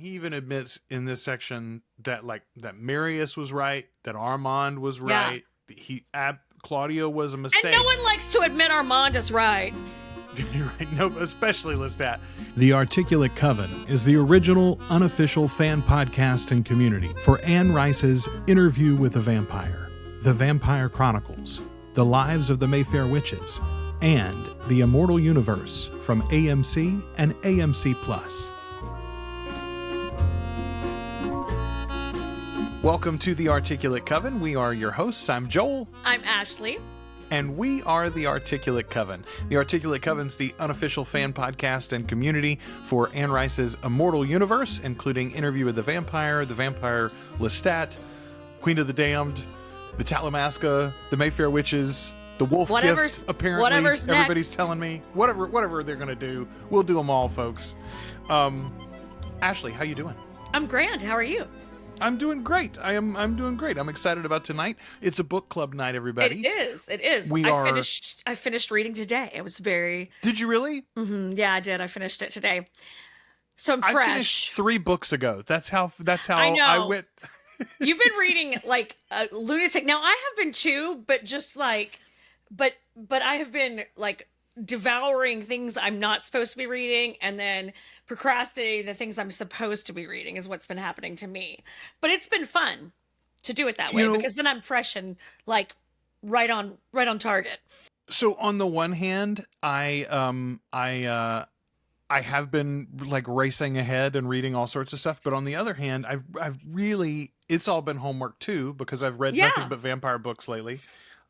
he even admits in this section that that Marius was right, that Armand was right, Claudio was a mistake. And no one likes to admit Armand is right. Right, no, especially Lestat. The Articulate Coven is the original, unofficial fan podcast and community for Anne Rice's Interview with a Vampire, The Vampire Chronicles, The Lives of the Mayfair Witches, and The Immortal Universe from AMC and AMC+. Welcome to The Articulate Coven. We are your hosts. I'm Joel. I'm Ashley. And we are The Articulate Coven. The Articulate Coven's the unofficial fan podcast and community for Anne Rice's Immortal Universe, including Interview with the Vampire Lestat, Queen of the Damned, the Talamasca, the Mayfair Witches, the Wolf Gift, apparently. Whatever's everybody's next. telling me. Whatever they're going to do, we'll do them all, folks. Ashley, how you doing? I'm grand. How are you? I'm doing great. I'm doing great. I'm excited about tonight. It's a book club night, everybody. It is. I finished reading today. It was very... Did you really? Mm-hmm. Yeah, I did. I finished it today. So I'm fresh. I finished 3 books ago. That's how I know. I went. You've been reading like a lunatic. Now I have been too, but just like, but I have been like devouring things I'm not supposed to be reading and then procrastinating the things I'm supposed to be reading is what's been happening to me. But it's been fun to do it that way because then I'm fresh and like right on target. So on the one hand, I have been like racing ahead and reading all sorts of stuff, but on the other hand, I've really, it's all been homework too because I've read nothing but vampire books lately.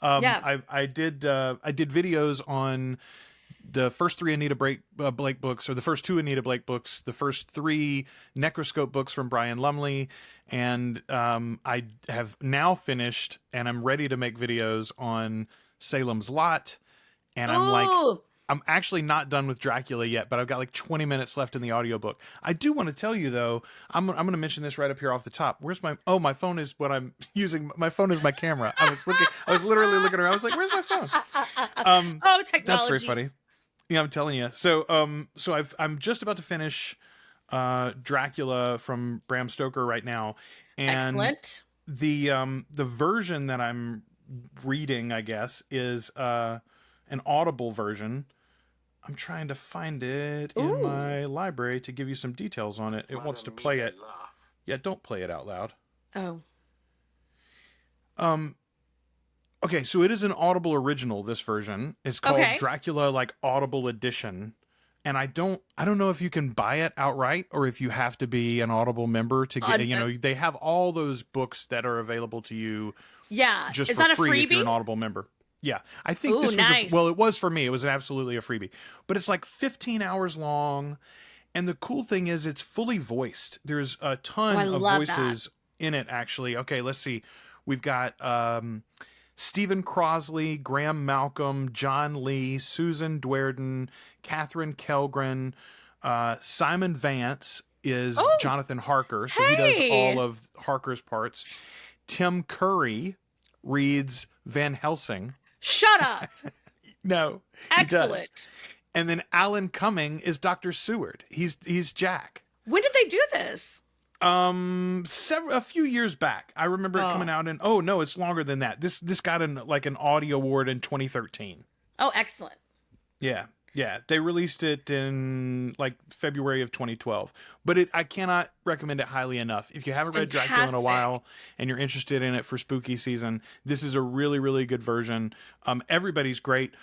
I did videos on the first 3 Anita Blake books, or the first 2 Anita Blake books, the first 3 Necroscope books from Brian Lumley, and I have now finished, and I'm ready to make videos on Salem's Lot, and I'm actually not done with Dracula yet, but I've got like 20 minutes left in the audiobook. I do want to tell you though, I'm going to mention this right up here off the top. Where's my phone is what I'm using. My phone is my camera. I was literally looking around. I was like, where's my phone? Technology. That's very funny. Yeah, I'm telling you. So I'm just about to finish Dracula from Bram Stoker right now. And excellent. The version that I'm reading, I guess, is an Audible version. I'm trying to find it in my library to give you some details on it. It wants to play it. Yeah, don't play it out loud. Oh. Okay, so it is an Audible original, this version. It's called Dracula like Audible Edition. And I don't know if you can buy it outright or if you have to be an Audible member to get, they have all those books that are available to you just is for that a free freebie? if you're an Audible member. Yeah, I think this was nice. It was for me. It was absolutely a freebie. But it's like 15 hours long. And the cool thing is it's fully voiced. There's a ton of voices in it, actually. Okay, let's see. We've got Stephen Crosley, Graham Malcolm, John Lee, Susan Dwerden, Catherine Kelgren, Simon Vance is Jonathan Harker. So he does all of Harker's parts. Tim Curry reads Van Helsing. Shut up. No, excellent. He does. And then Alan Cumming is Dr. Seward. He's Jack. When did they do this? A few years back. I remember it coming out in. Oh no, it's longer than that. This got an Audie Award in 2013. Oh, excellent. Yeah. They released it in like February of 2012. But I cannot recommend it highly enough. If you haven't read Dracula in a while and you're interested in it for spooky season, this is a really, really good version. Everybody's great.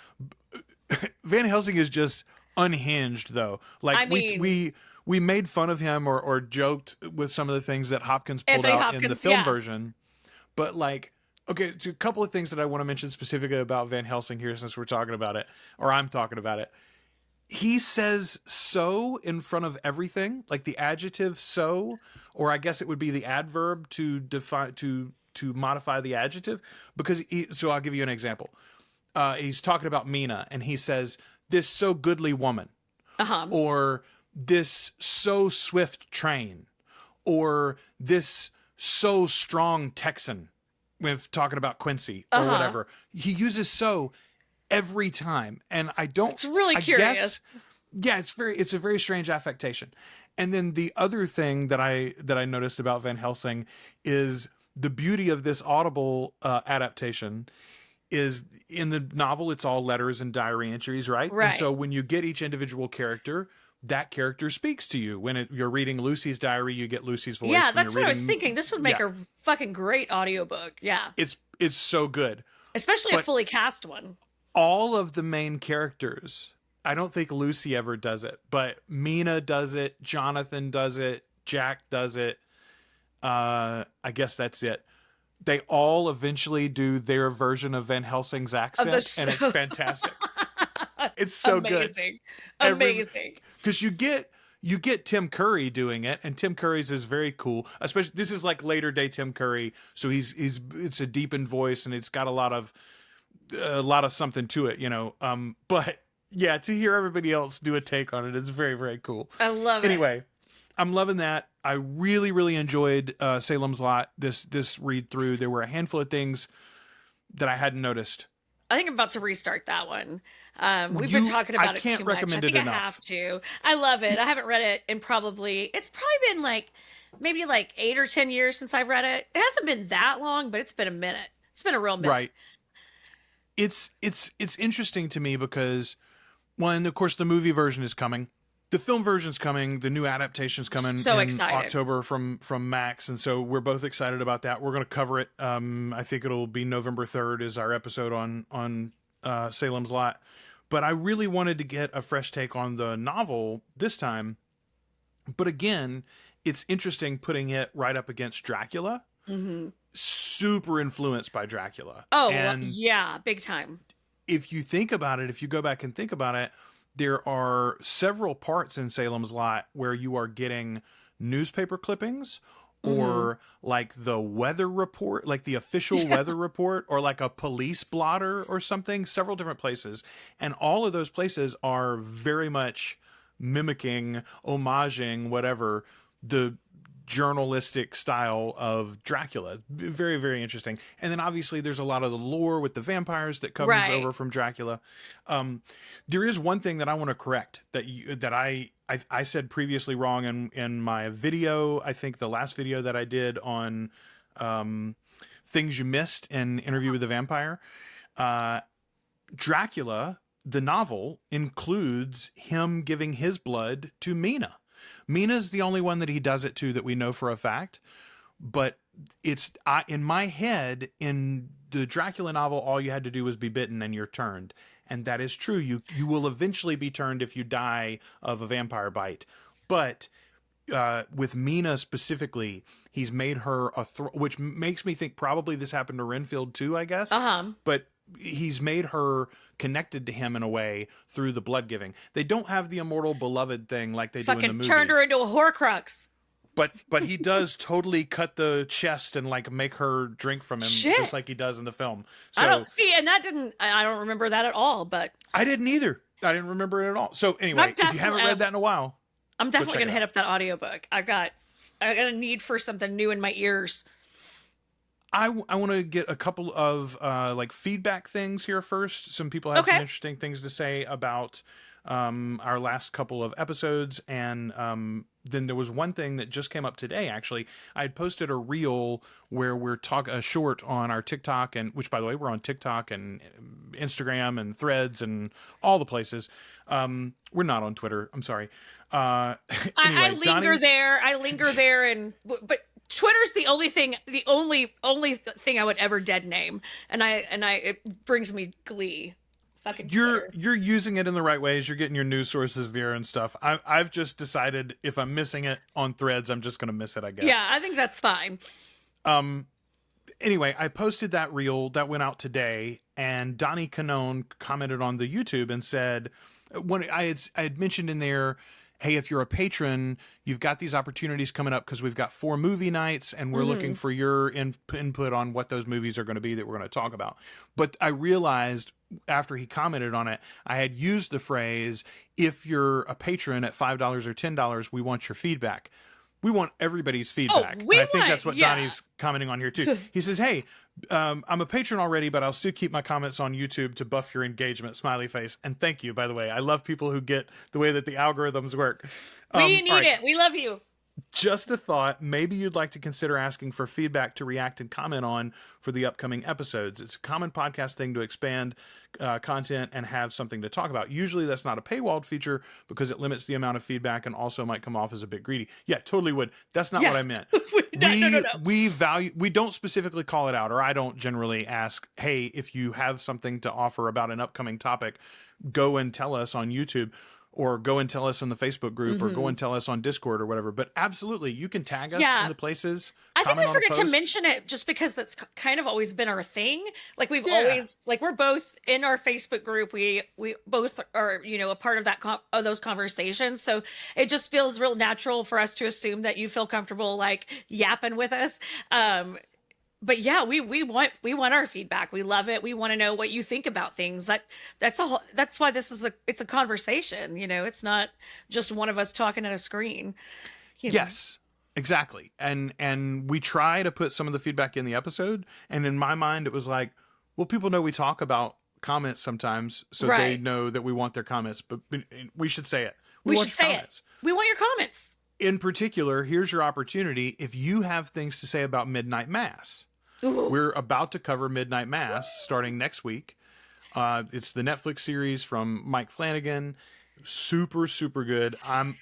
Van Helsing is just unhinged though. Like we made fun of him or joked with some of the things that Hopkins pulled out in the film version. But like, okay, so a couple of things that I want to mention specifically about Van Helsing here since we're talking about it, or I'm talking about it. He says so in front of everything, like the adjective so, or I guess it would be the adverb to define to modify the adjective. So I'll give you an example. He's talking about Mina, and he says, "This so goodly woman," or "This so swift train," or "This so strong Texan." When talking about Quincy or whatever, he uses so every time, and I don't. It's really curious. It's a very strange affectation, And then the other thing that I noticed about Van Helsing is the beauty of this Audible adaptation is in the novel, it's all letters and diary entries, right? Right. And so when you get each individual character, that character speaks to you. When you're reading Lucy's diary, you get Lucy's voice. Yeah, When that's you're what I was reading- thinking. This would make a fucking great audiobook. Yeah. It's so good. Especially a But fully cast one. all of the main characters, I don't think Lucy ever does it, but Mina does it, Jonathan does it, Jack does it. I guess that's it. They all eventually do their version of Van Helsing's accent, and it's fantastic. It's so Amazing. good. Amazing. Because you get Tim Curry doing it, and Tim Curry's is very cool. Especially this is like later day Tim Curry, so he's it's a deepened voice and it's got a lot of something to it, you know. But yeah, to hear everybody else do a take on it is very, very cool. I love it. Anyway, I'm loving that. I really, really enjoyed Salem's Lot. This read through. There were a handful of things that I hadn't noticed. I think I'm about to restart that one. We've been talking about it too much. I think I have to. I love it. I haven't read it in it's probably been like maybe like 8 or 10 years since I've read it. It hasn't been that long, but it's been a minute. It's been a real minute. Right. It's interesting to me because, well, and of course the movie version is coming. The film version's coming. The new adaptation's coming in October from Max, and so we're both excited about that. We're going to cover it. I think it'll be November 3rd is our episode on Salem's Lot. But I really wanted to get a fresh take on the novel this time. But again, it's interesting putting it right up against Dracula. Mm-hmm. Super influenced by Dracula. Oh, yeah, big time. If you think about it, if you go back and think about it, there are several parts in Salem's Lot where you are getting newspaper clippings or like the weather report, like the official weather report, or like a police blotter or something, several different places. And all of those places are very much mimicking, homaging, whatever, the journalistic style of Dracula. Very, very interesting. And then obviously there's a lot of the lore with the vampires that comes over from Dracula. There is one thing that I want to correct that I said previously wrong in my video. I think the last video that I did on things you missed in Interview with the Vampire. Dracula, the novel, includes him giving his blood to Mina. Mina's the only one that he does it to that we know for a fact, but in my head, in the Dracula novel, all you had to do was be bitten and you're turned. And that is true. You will eventually be turned if you die of a vampire bite. But with Mina specifically, he's made her which makes me think probably this happened to Renfield too, I guess. But he's made her connected to him in a way through the blood giving. They don't have the immortal beloved thing like they do in the movie. Turned her into a Horcrux. But he does totally cut the chest and like make her drink from him just like he does in the film. So I don't remember that at all, but I didn't either. I didn't remember it at all. So anyway, if you haven't read that in a while, I'm definitely going to hit up that audiobook. I got a need for something new in my ears. I want to get a couple of like feedback things here first. Some people had some interesting things to say about our last couple of episodes, and then there was one thing that just came up today. Actually, I had posted a reel where we're a short on our TikTok, and which, by the way, we're on TikTok and Instagram and Threads and all the places. We're not on Twitter. I'm sorry. Anyway, I linger there, but Twitter's the only thing I would ever dead name, and it brings me glee. Fucking you're using it in the right ways. You're getting your news sources there and stuff. I've just decided if I'm missing it on Threads, I'm just going to miss it, I guess. Yeah, I think that's fine. Anyway, I posted that reel that went out today, and Dani Canone commented on the YouTube and said, when I had mentioned in there, hey, if you're a patron, you've got these opportunities coming up because we've got 4 movie nights and we're looking for your input on what those movies are going to be that we're going to talk about. But I realized after he commented on it, I had used the phrase, if you're a patron at $5 or $10, we want your feedback. we want everybody's feedback. We and I think want, that's what Donnie's commenting on here too. He says, hey, I'm a patron already, but I'll still keep my comments on YouTube to buff your engagement, smiley face. And thank you, by the way. I love people who get the way that the algorithms work. We need it. We love you. Just a thought, maybe you'd like to consider asking for feedback to react and comment on for the upcoming episodes. It's a common podcast thing to expand content and have something to talk about. Usually that's not a paywalled feature because it limits the amount of feedback and also might come off as a bit greedy. Yeah, totally would. That's not what I meant. No. We don't specifically call it out, or I don't generally ask, hey, if you have something to offer about an upcoming topic, go and tell us on YouTube. Or go and tell us in the Facebook group, or go and tell us on Discord or whatever. But absolutely, you can tag us in the places. I think we forget to mention it just because that's kind of always been our thing. Like we've always, like we're both in our Facebook group. We both are, a part of that of those conversations. So it just feels real natural for us to assume that you feel comfortable like yapping with us. But yeah, we want our feedback. We love it. We want to know what you think about things. That's why this is it's a conversation. It's not just one of us talking at a screen. Yes, exactly. And we try to put some of the feedback in the episode. And in my mind, it was like, well, people know we talk about comments sometimes, so they know that we want their comments. But we should say it. We want your comments. We want your comments. In particular, here's your opportunity. If you have things to say about Midnight Mass. Ooh. We're about to cover Midnight Mass starting next week. It's the Netflix series from Mike Flanagan. Super, super good. I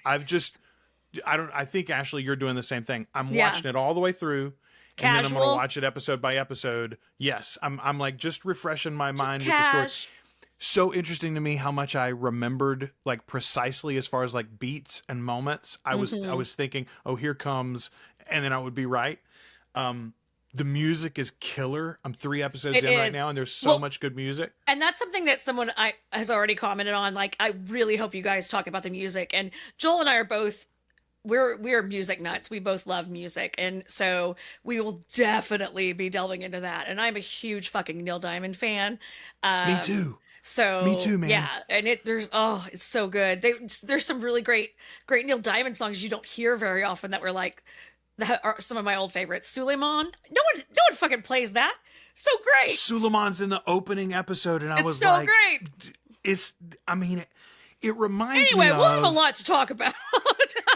think Ashley, you're doing the same thing. I'm watching it all the way through. Casual. And then I'm going to watch it episode by episode. Yes. I'm like just refreshing my mind with the story. So interesting to me how much I remembered like precisely as far as like beats and moments. I was thinking, oh, here comes, and then I would be right. The music is killer. I'm 3 episodes in right now, and there's so much good music. And that's something that someone has already commented on. Like, I really hope you guys talk about the music. And Joel and I are both, we're music nuts. We both love music. And so we will definitely be delving into that. And I'm a huge fucking Neil Diamond fan. Me too. So me too, man. Yeah, and it's so good. There's some really great Neil Diamond songs you don't hear very often that were like, that are some of my old favorites. Suleiman. No one fucking plays that. So great. Suleiman's in the opening episode, and I was so like, great. It reminds me Anyway, we'll of... have a lot to talk about.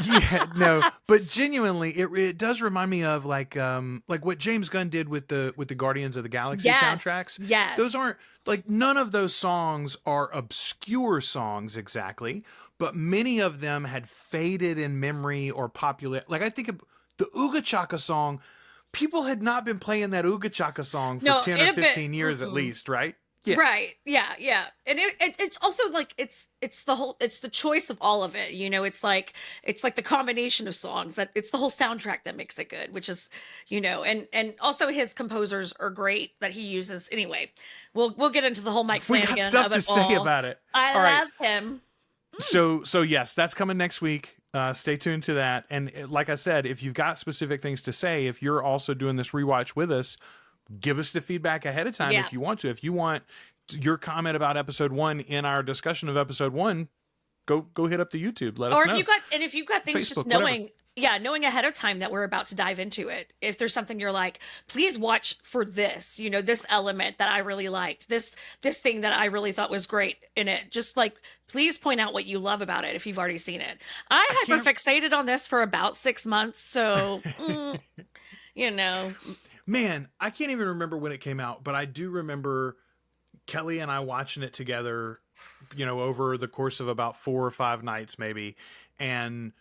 Yeah, no, but genuinely, it does remind me of like what James Gunn did with the Guardians of the Galaxy soundtracks. Yes. Those aren't like, none of those songs are obscure songs exactly, but many of them had faded in memory or popular. Like I think of the Ooga Chaka song, people had not been playing that Ooga Chaka song for 10 or 15 years at least, right? Yeah. Right. Yeah. And it's also like it's the choice of all of it. It's like the combination of songs that it's the whole soundtrack that makes it good, which is, and also his composers are great that he uses. Anyway, we'll get into the whole Mike Flanagan. We got stuff to say about it. I love him. So yes, that's coming next week. Stay tuned to that. And like I said, if you've got specific things to say, if you're also doing this rewatch with us, give us the feedback ahead of time if you want to. If you want your comment about episode 1 in our discussion of episode 1, go hit up the YouTube. Let us know. If you've got things, Facebook, just knowing ahead of time that we're about to dive into it. If there's something you're like, please watch for this, this element that I really liked, this thing that I really thought was great in it. Just like, please point out what you love about it if you've already seen it. I hyperfixated on this for about 6 months, so Man, I can't even remember when it came out, but I do remember Kelly and I watching it together, over the course of about 4 or 5 nights maybe, and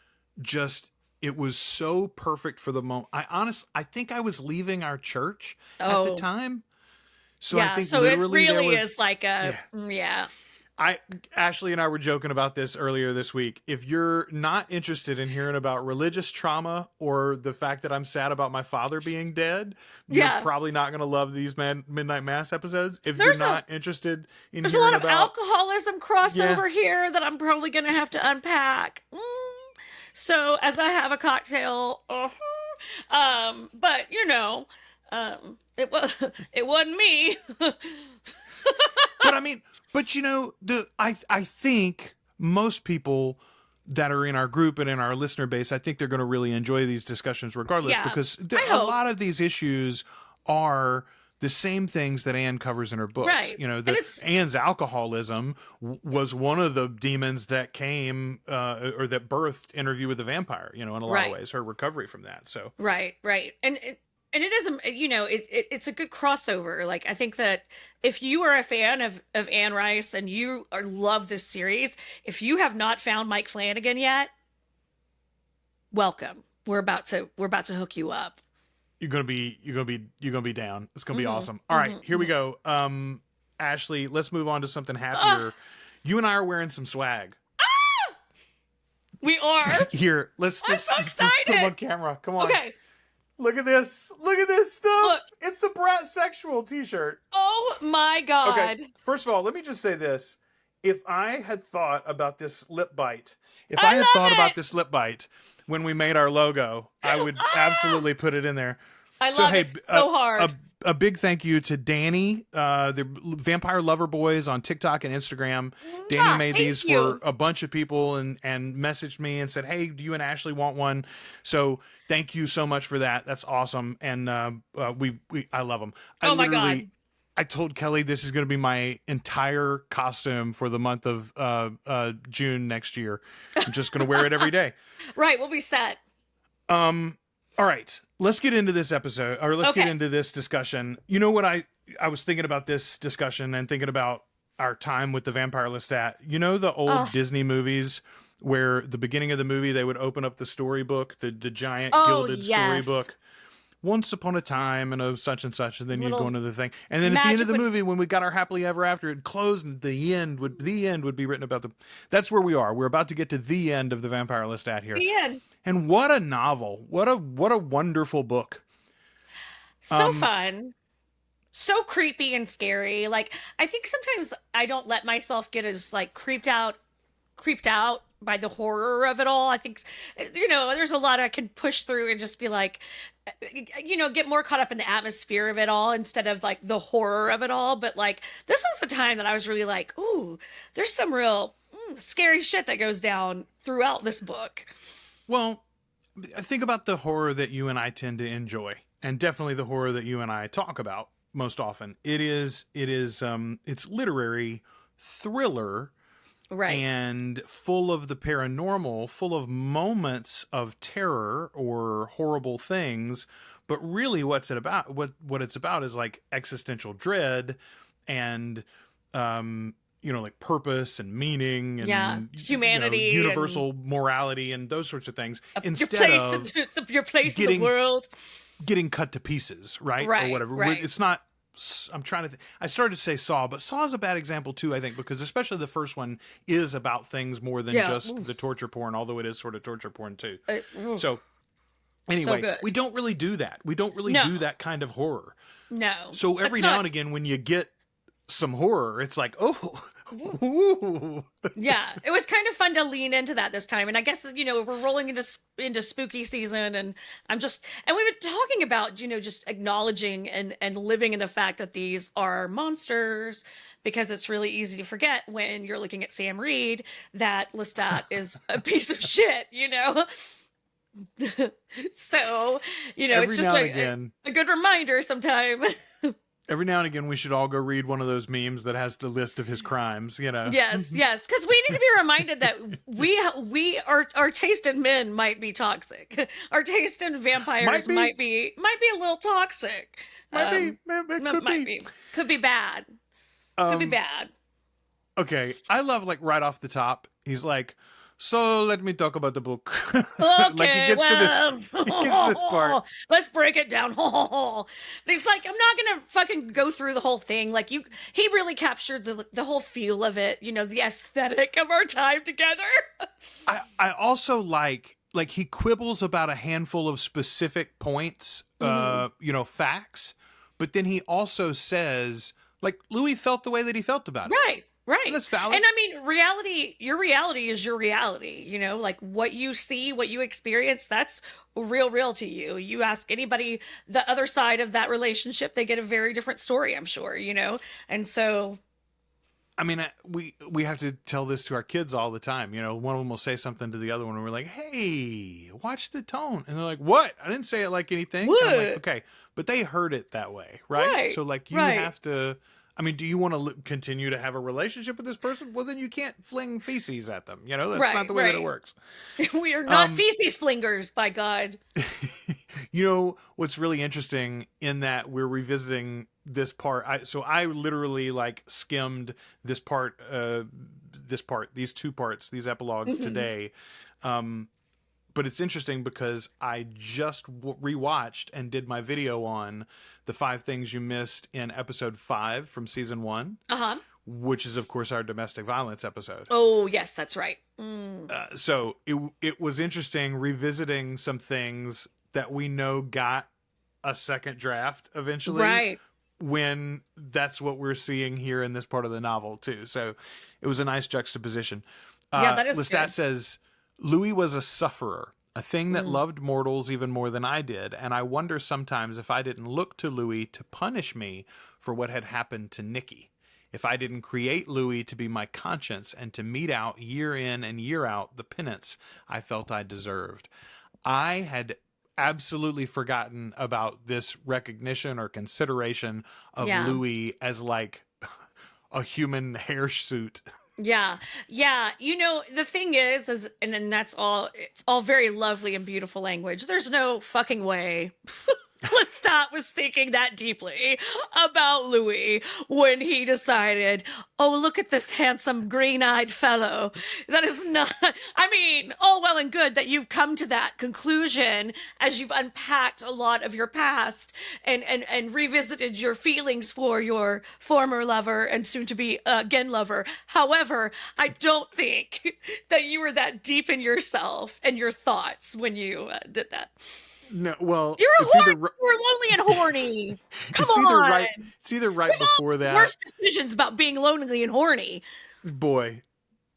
just it was so perfect for the moment. I think I was leaving our church at the time. So I think so literally it really is like a Ashley and I were joking about this earlier this week. If you're not interested in hearing about religious trauma or the fact that I'm sad about my father being dead, you're probably not going to love these Midnight Mass episodes. If you're not interested in there's hearing a lot of alcoholism crossover here that I'm probably going to have to unpack. So as I have a cocktail, but it wasn't me. But I mean, I think most people that are in our group and in our listener base, I think they're going to really enjoy these discussions regardless, because a lot of these issues are the same things that Anne covers in her books. Right. You know, Anne's alcoholism was one of the demons that came or that birthed Interview with the Vampire, you know, in a lot of ways, her recovery from that. So Right. And it is, you know, it's a good crossover. Like, I think that if you are a fan of Anne Rice and you love this series, if you have not found Mike Flanagan yet, welcome. We're about to hook you up. You're gonna be down. It's gonna be awesome. All right, here we go. Ashley, let's move on to something happier. You and I are wearing some swag. We are. Here, let's so just put them on camera. Come on. Okay. Look at this. Look at this stuff. Look. It's the Brat sexual t-shirt. Oh my God. Okay. First of all, let me just say this. If I had thought about this lip bite, about this lip bite when we made our logo, I would absolutely put it in there. I love it so hard. A big thank you to Dani, the Vampire Lover Boys on TikTok and Instagram. Dani made these for a bunch of people and messaged me and said, hey, do you and Ashley want one? So thank you so much for that. That's awesome. And I love them. My God. I told Kelly this is going to be my entire costume for the month of June next year. I'm just going to wear it every day. Right. We'll be set. All right, let's get into this episode, or let's get into this discussion. You know what I was thinking about this discussion and thinking about our time with the Vampire Lestat. You know the old Disney movies where the beginning of the movie they would open up the storybook, the giant gilded storybook. Once upon a time and such and such, and then you'd go into the thing. And then at the end of the movie, when we got our happily ever after, it closed, and the end would be written about the. That's where we are. We're about to get to the end of the Vampire Lestat here. The end. And what a novel! What a wonderful book. So fun, so creepy and scary. Like, I think sometimes I don't let myself get as like creeped out by the horror of it all. I think, you know, there's a lot I can push through and just be like, you know, get more caught up in the atmosphere of it all instead of like the horror of it all. But like, this was the time that I was really like, ooh, there's some real scary shit that goes down throughout this book. Well, think about the horror that you and I tend to enjoy, and definitely the horror that you and I talk about most often. It's literary thriller. Right. And full of the paranormal, full of moments of terror or horrible things. But really what it's about is like existential dread and, you know, like purpose and meaning and humanity, you know, universal morality and those sorts of things. Instead of your place in the world. Getting cut to pieces, right? Or whatever. Right. It's not... I'm trying to think. I started to say Saw, but Saw is a bad example too, I think, because especially the first one is about things more than just the torture porn, although it is sort of torture porn too. So anyway, we don't really do that. We don't really do that kind of horror. No. So every now and again, when you get some horror, it's like, oh, ooh. Yeah, it was kind of fun to lean into that this time. And I guess, you know, we're rolling into spooky season, and we've been talking about, you know, just acknowledging and living in the fact that these are monsters, because it's really easy to forget when you're looking at Sam Reed that Lestat is a piece of shit, you know? So, you know, Every it's just a good reminder sometime. Every now and again, we should all go read one of those memes that has the list of his crimes, you know? Yes, because we need to be reminded that our taste in men might be toxic. Our taste in vampires might be a little toxic. Could be bad. Could be bad. Okay, I love, like, right off the top, he's like, so let me talk about the book. Okay, like he gets to this part. Let's break it down. He's like, I'm not gonna fucking go through the whole thing. Like he really captured the whole feel of it. You know, the aesthetic of our time together. I also like he quibbles about a handful of specific points, you know, facts, but then he also says, like, Louis felt the way that he felt about it. Right. Right. That's valid. And I mean, your reality is your reality, you know, like what you see, what you experience, that's real to you. You ask anybody the other side of that relationship, they get a very different story, I'm sure, you know? And so I mean, we have to tell this to our kids all the time. You know, one of them will say something to the other one, and we're like, "Hey, watch the tone," and they're like, "What? I didn't say it like anything." What? And I'm like, "Okay," but they heard it that way, right? So like, you have to. I mean, do you want to continue to have a relationship with this person? Well, then you can't fling feces at them. You know, that's not the way that it works. We are not feces flingers, by God. You know, what's really interesting in that we're revisiting this part. I literally like skimmed this part, these two parts, these epilogues today. But it's interesting because I just rewatched and did my video on the 5 things you missed in episode 5 from season 1. Which is, of course, our domestic violence episode. Oh, yes, that's right. So it was interesting revisiting some things that we know got a second draft eventually. Right. When that's what we're seeing here in this part of the novel, too. So it was a nice juxtaposition. Yeah, that is Lestat good. says, Louis was a sufferer, a thing that loved mortals even more than I did, and I wonder sometimes if I didn't look to Louis to punish me for what had happened to Nikki. If I didn't create Louis to be my conscience and to mete out year in and year out the penance I felt I deserved. I had absolutely forgotten about this recognition or consideration of Louis as like a human hair suit. Yeah. You know, the thing is and that's all, it's all very lovely and beautiful language. There's no fucking way Lestat was thinking that deeply about Louis when he decided, oh, look at this handsome green-eyed fellow. That is not, I mean, all well and good that you've come to that conclusion as you've unpacked a lot of your past and revisited your feelings for your former lover and soon to be again lover. However, I don't think that you were that deep in yourself and your thoughts when you did that. No, well, you're lonely and horny. Come on. It's either right before that. Worst decisions about being lonely and horny. Boy,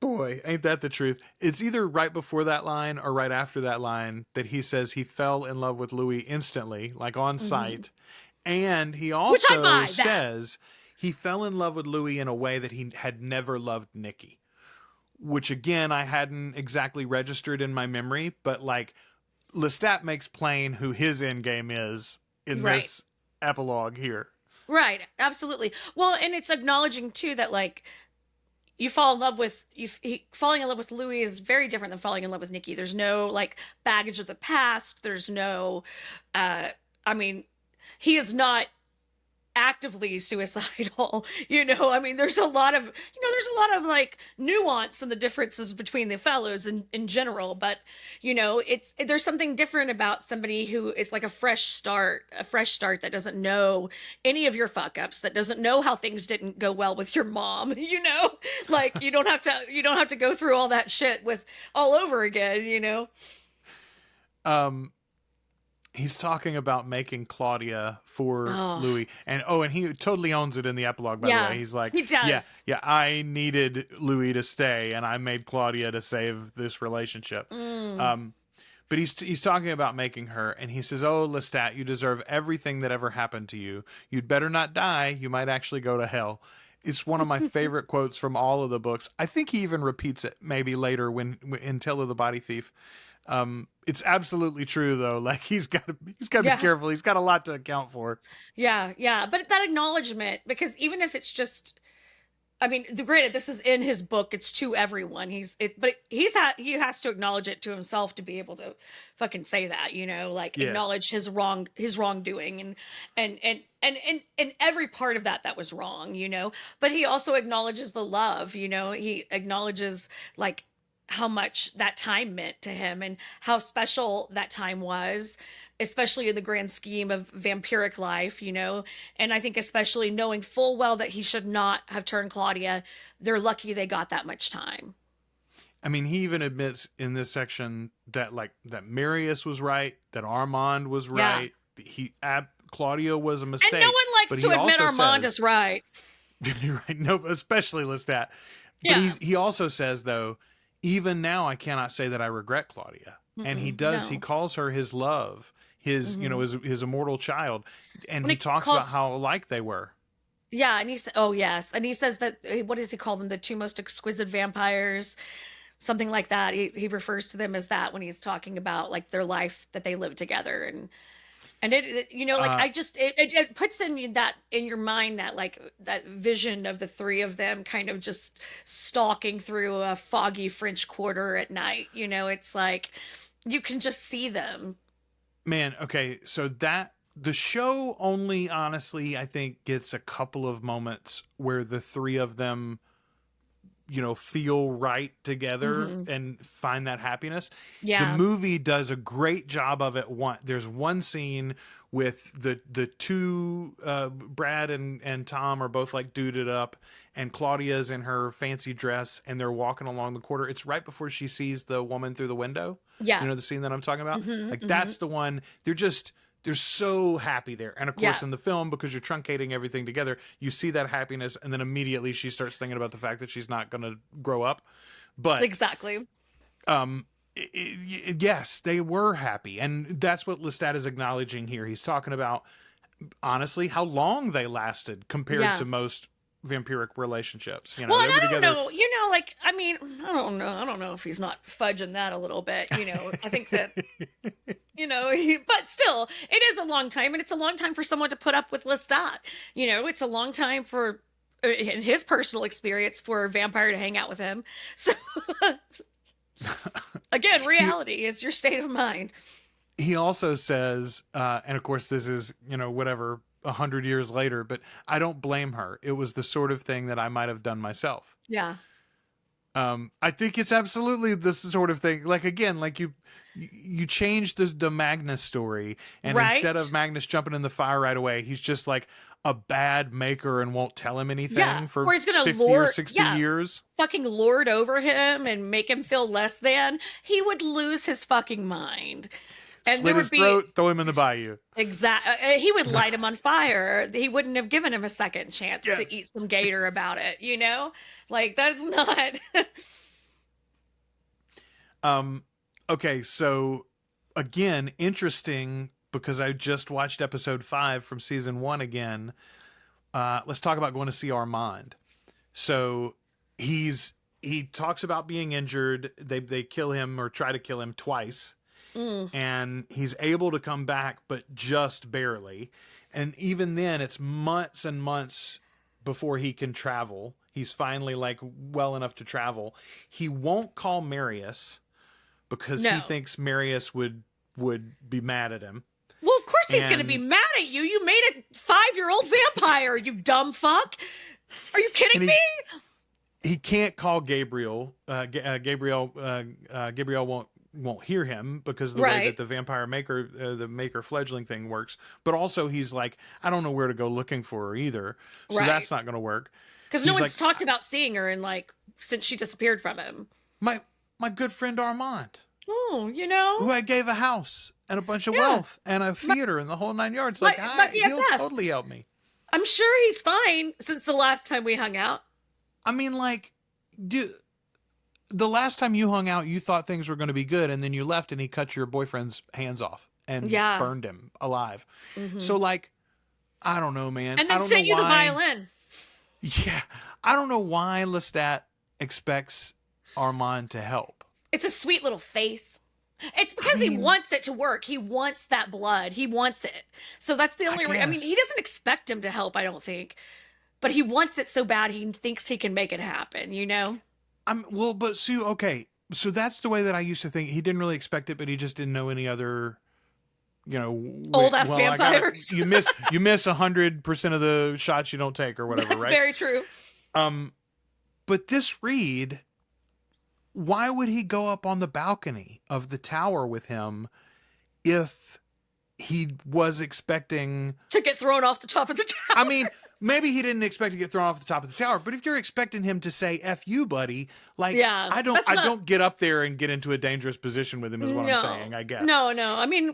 ain't that the truth? It's either right before that line or right after that line that he says he fell in love with Louis instantly, like on sight. And he also says he fell in love with Louis in a way that he had never loved Nikki, which again, I hadn't exactly registered in my memory, but like, Lestat makes plain who his end game is in this epilogue here. Right, absolutely. Well, and it's acknowledging too that like you fall in love with falling in love with Louis is very different than falling in love with Nikki. There's no like baggage of the past. There's no, I mean, he is not actively suicidal, you know. I mean, there's a lot of like nuance in the differences between the fellows in general, but you know, there's something different about somebody who is like a fresh start that doesn't know any of your fuck ups, that doesn't know how things didn't go well with your mom, you know, like you don't have to go through all that shit with all over again, you know. He's talking about making Claudia for Louis, and he totally owns it in the epilogue. By the way, he's like, he does. Yeah, I needed Louis to stay, and I made Claudia to save this relationship. But he's talking about making her, and he says, "Oh, Lestat, you deserve everything that ever happened to you. You'd better not die. You might actually go to hell." It's one of my favorite quotes from all of the books. I think he even repeats it maybe later when in Tale of the Body Thief. It's absolutely true though. Like he's got to be careful. He's got a lot to account for. Yeah. But that acknowledgement, because even if it's just, I mean, granted, this is in his book. It's to everyone. He has to acknowledge it to himself to be able to fucking say that, you know, like acknowledge his wrongdoing and every part of that was wrong, you know. But he also acknowledges the love, you know. He acknowledges like how much that time meant to him and how special that time was, especially in the grand scheme of vampiric life, you know. And I think especially knowing full well that he should not have turned Claudia, they're lucky they got that much time. I mean, he even admits in this section that that Marius was right, that Armand was right. Claudia was a mistake. And no one likes to admit Armand is right. Right. No, especially Lestat. But he also says though, even now, I cannot say that I regret Claudia. And he does. No. He calls her his love, his, you know, his immortal child. And he talks about how alike they were. Yeah, and oh yes, and he says that, what does he call them? The two most exquisite vampires, something like that. He refers to them as that when he's talking about like their life that they live together, and you know, like I just it puts in that in your mind that like that vision of the three of them kind of just stalking through a foggy French Quarter at night. You know, it's like you can just see them. Man, okay, so the show only, honestly, I think gets a couple of moments where the three of them, you know, feel right together and find that happiness. Yeah. The movie does a great job of it. There's one scene with the two, Brad and Tom are both like duded up, and Claudia's in her fancy dress and they're walking along the quarter. It's right before she sees the woman through the window. Yeah. You know, the scene that I'm talking about? That's the one. They're so happy there. And of course, in the film, because you're truncating everything together, you see that happiness, and then immediately she starts thinking about the fact that she's not going to grow up. But exactly. Yes, they were happy. And that's what Lestat is acknowledging here. He's talking about, honestly, how long they lasted compared to most vampiric relationships. You know, well, they were I don't together. know. You know, like, I mean, I don't know if he's not fudging that a little bit. You know, I think that, you know, but still, it is a long time, and it's a long time for someone to put up with Lestat. You know, it's a long time for, in his personal experience, for a vampire to hang out with him. So, again, reality is your state of mind. He also says, and of course, this is, you know, whatever, 100 years later, but I don't blame her. It was the sort of thing that I might have done myself. Yeah. I think it's absolutely this sort of thing. Like, again, like you change the Magnus story, and instead of Magnus jumping in the fire right away, he's just like a bad maker and won't tell him anything for he's gonna 50 or 60 years. Fucking lord over him and make him feel less than. He would lose his fucking mind. And slit his throat, throw him in the bayou. Exactly. He would light him on fire. He wouldn't have given him a second chance to eat some gator about it, you know? Like, that's not... Okay, so, again, interesting, because I just watched episode 5 from season 1 again. Let's talk about going to see Armand. So, he talks about being injured. They kill him, or try to kill him, twice. And he's able to come back, but just barely. And even then, it's months and months before he can travel. He's finally like well enough to travel. He won't call Marius because he thinks Marius would be mad at him. Well, of course he's going to be mad at you. You made a 5-year-old vampire, you dumb fuck. Are you kidding me? He can't call Gabriel. Gabriel won't hear him because of the way that the vampire maker, the maker fledgling thing works. But also he's like, I don't know where to go looking for her either. So that's not going to work. Because no one's talked about seeing her since she disappeared from him. My good friend Armand. Oh, you know. Who I gave a house and a bunch of wealth and a theater and the whole 9 yards. Like, he'll totally help me. I'm sure he's fine since the last time we hung out. I mean, like, the last time you hung out, you thought things were going to be good, and then you left, and he cut your boyfriend's hands off and burned him alive. So, like, I don't know, man. And then sent you the violin. Yeah, I don't know why Lestat expects Armand to help. It's a sweet little face. It's because he wants it to work. He wants that blood. He wants it. So that's the only reason. I mean, he doesn't expect him to help, I don't think. But he wants it so bad he thinks he can make it happen, you know? But Sue, okay. So that's the way that I used to think. He didn't really expect it, but he just didn't know any other, you know, old-ass vampires. You miss 100% of the shots you don't take or whatever, That's right? Very true. But this read, why would he go up on the balcony of the tower with him if he was expecting to get thrown off the top of the tower? I mean, maybe he didn't expect to get thrown off the top of the tower, but if you're expecting him to say "F you, buddy," like, I don't get up there and get into a dangerous position with him, is what I'm saying, I guess. No. I mean,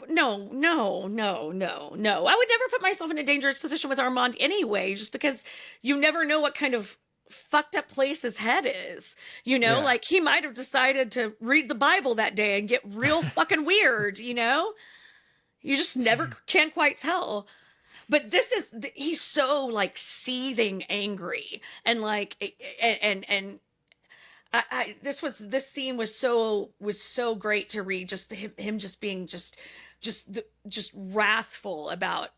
no. I would never put myself in a dangerous position with Armand anyway, just because you never know what kind of fucked up place his head is. You know, like, he might have decided to read the Bible that day and get real fucking weird, you know? You just never can quite tell. But he's so like seething angry and like and this scene was so great to read, just him just being just wrathful about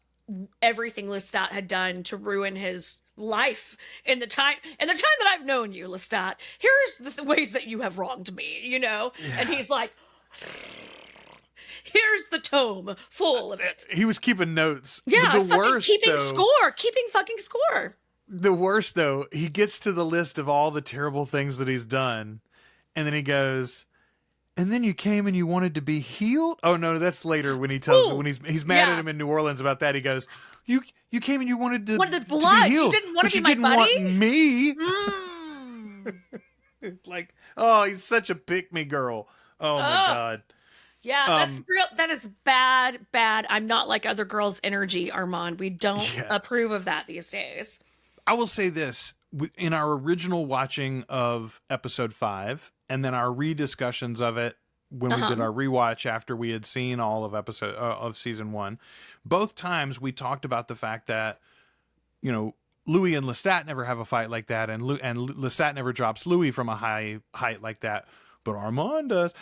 everything Lestat had done to ruin his life in the time that I've known you, Lestat. Here's the ways that you have wronged me, you know? Yeah. And he's like, here's the tome full of it. He was keeping notes. Yeah, keeping fucking score. The worst, though, he gets to the list of all the terrible things that he's done, and then he goes, and then you came and you wanted to be healed? Oh, no, that's later when he tells when he's mad at him in New Orleans about that. He goes, you came and you wanted to, blood. To be healed. You didn't want to be my buddy? Want me. Like, oh, he's such a pick-me girl. Oh, my God. Yeah, that's real. That is bad. I'm not like other girls' energy, Armand. We don't approve of that these days. I will say this. In our original watching of episode 5, and then our rediscussions of it when we did our rewatch after we had seen all of season 1, both times we talked about the fact that, you know, Louis and Lestat never have a fight like that, and Lestat never drops Louis from a high height like that, but Armand does.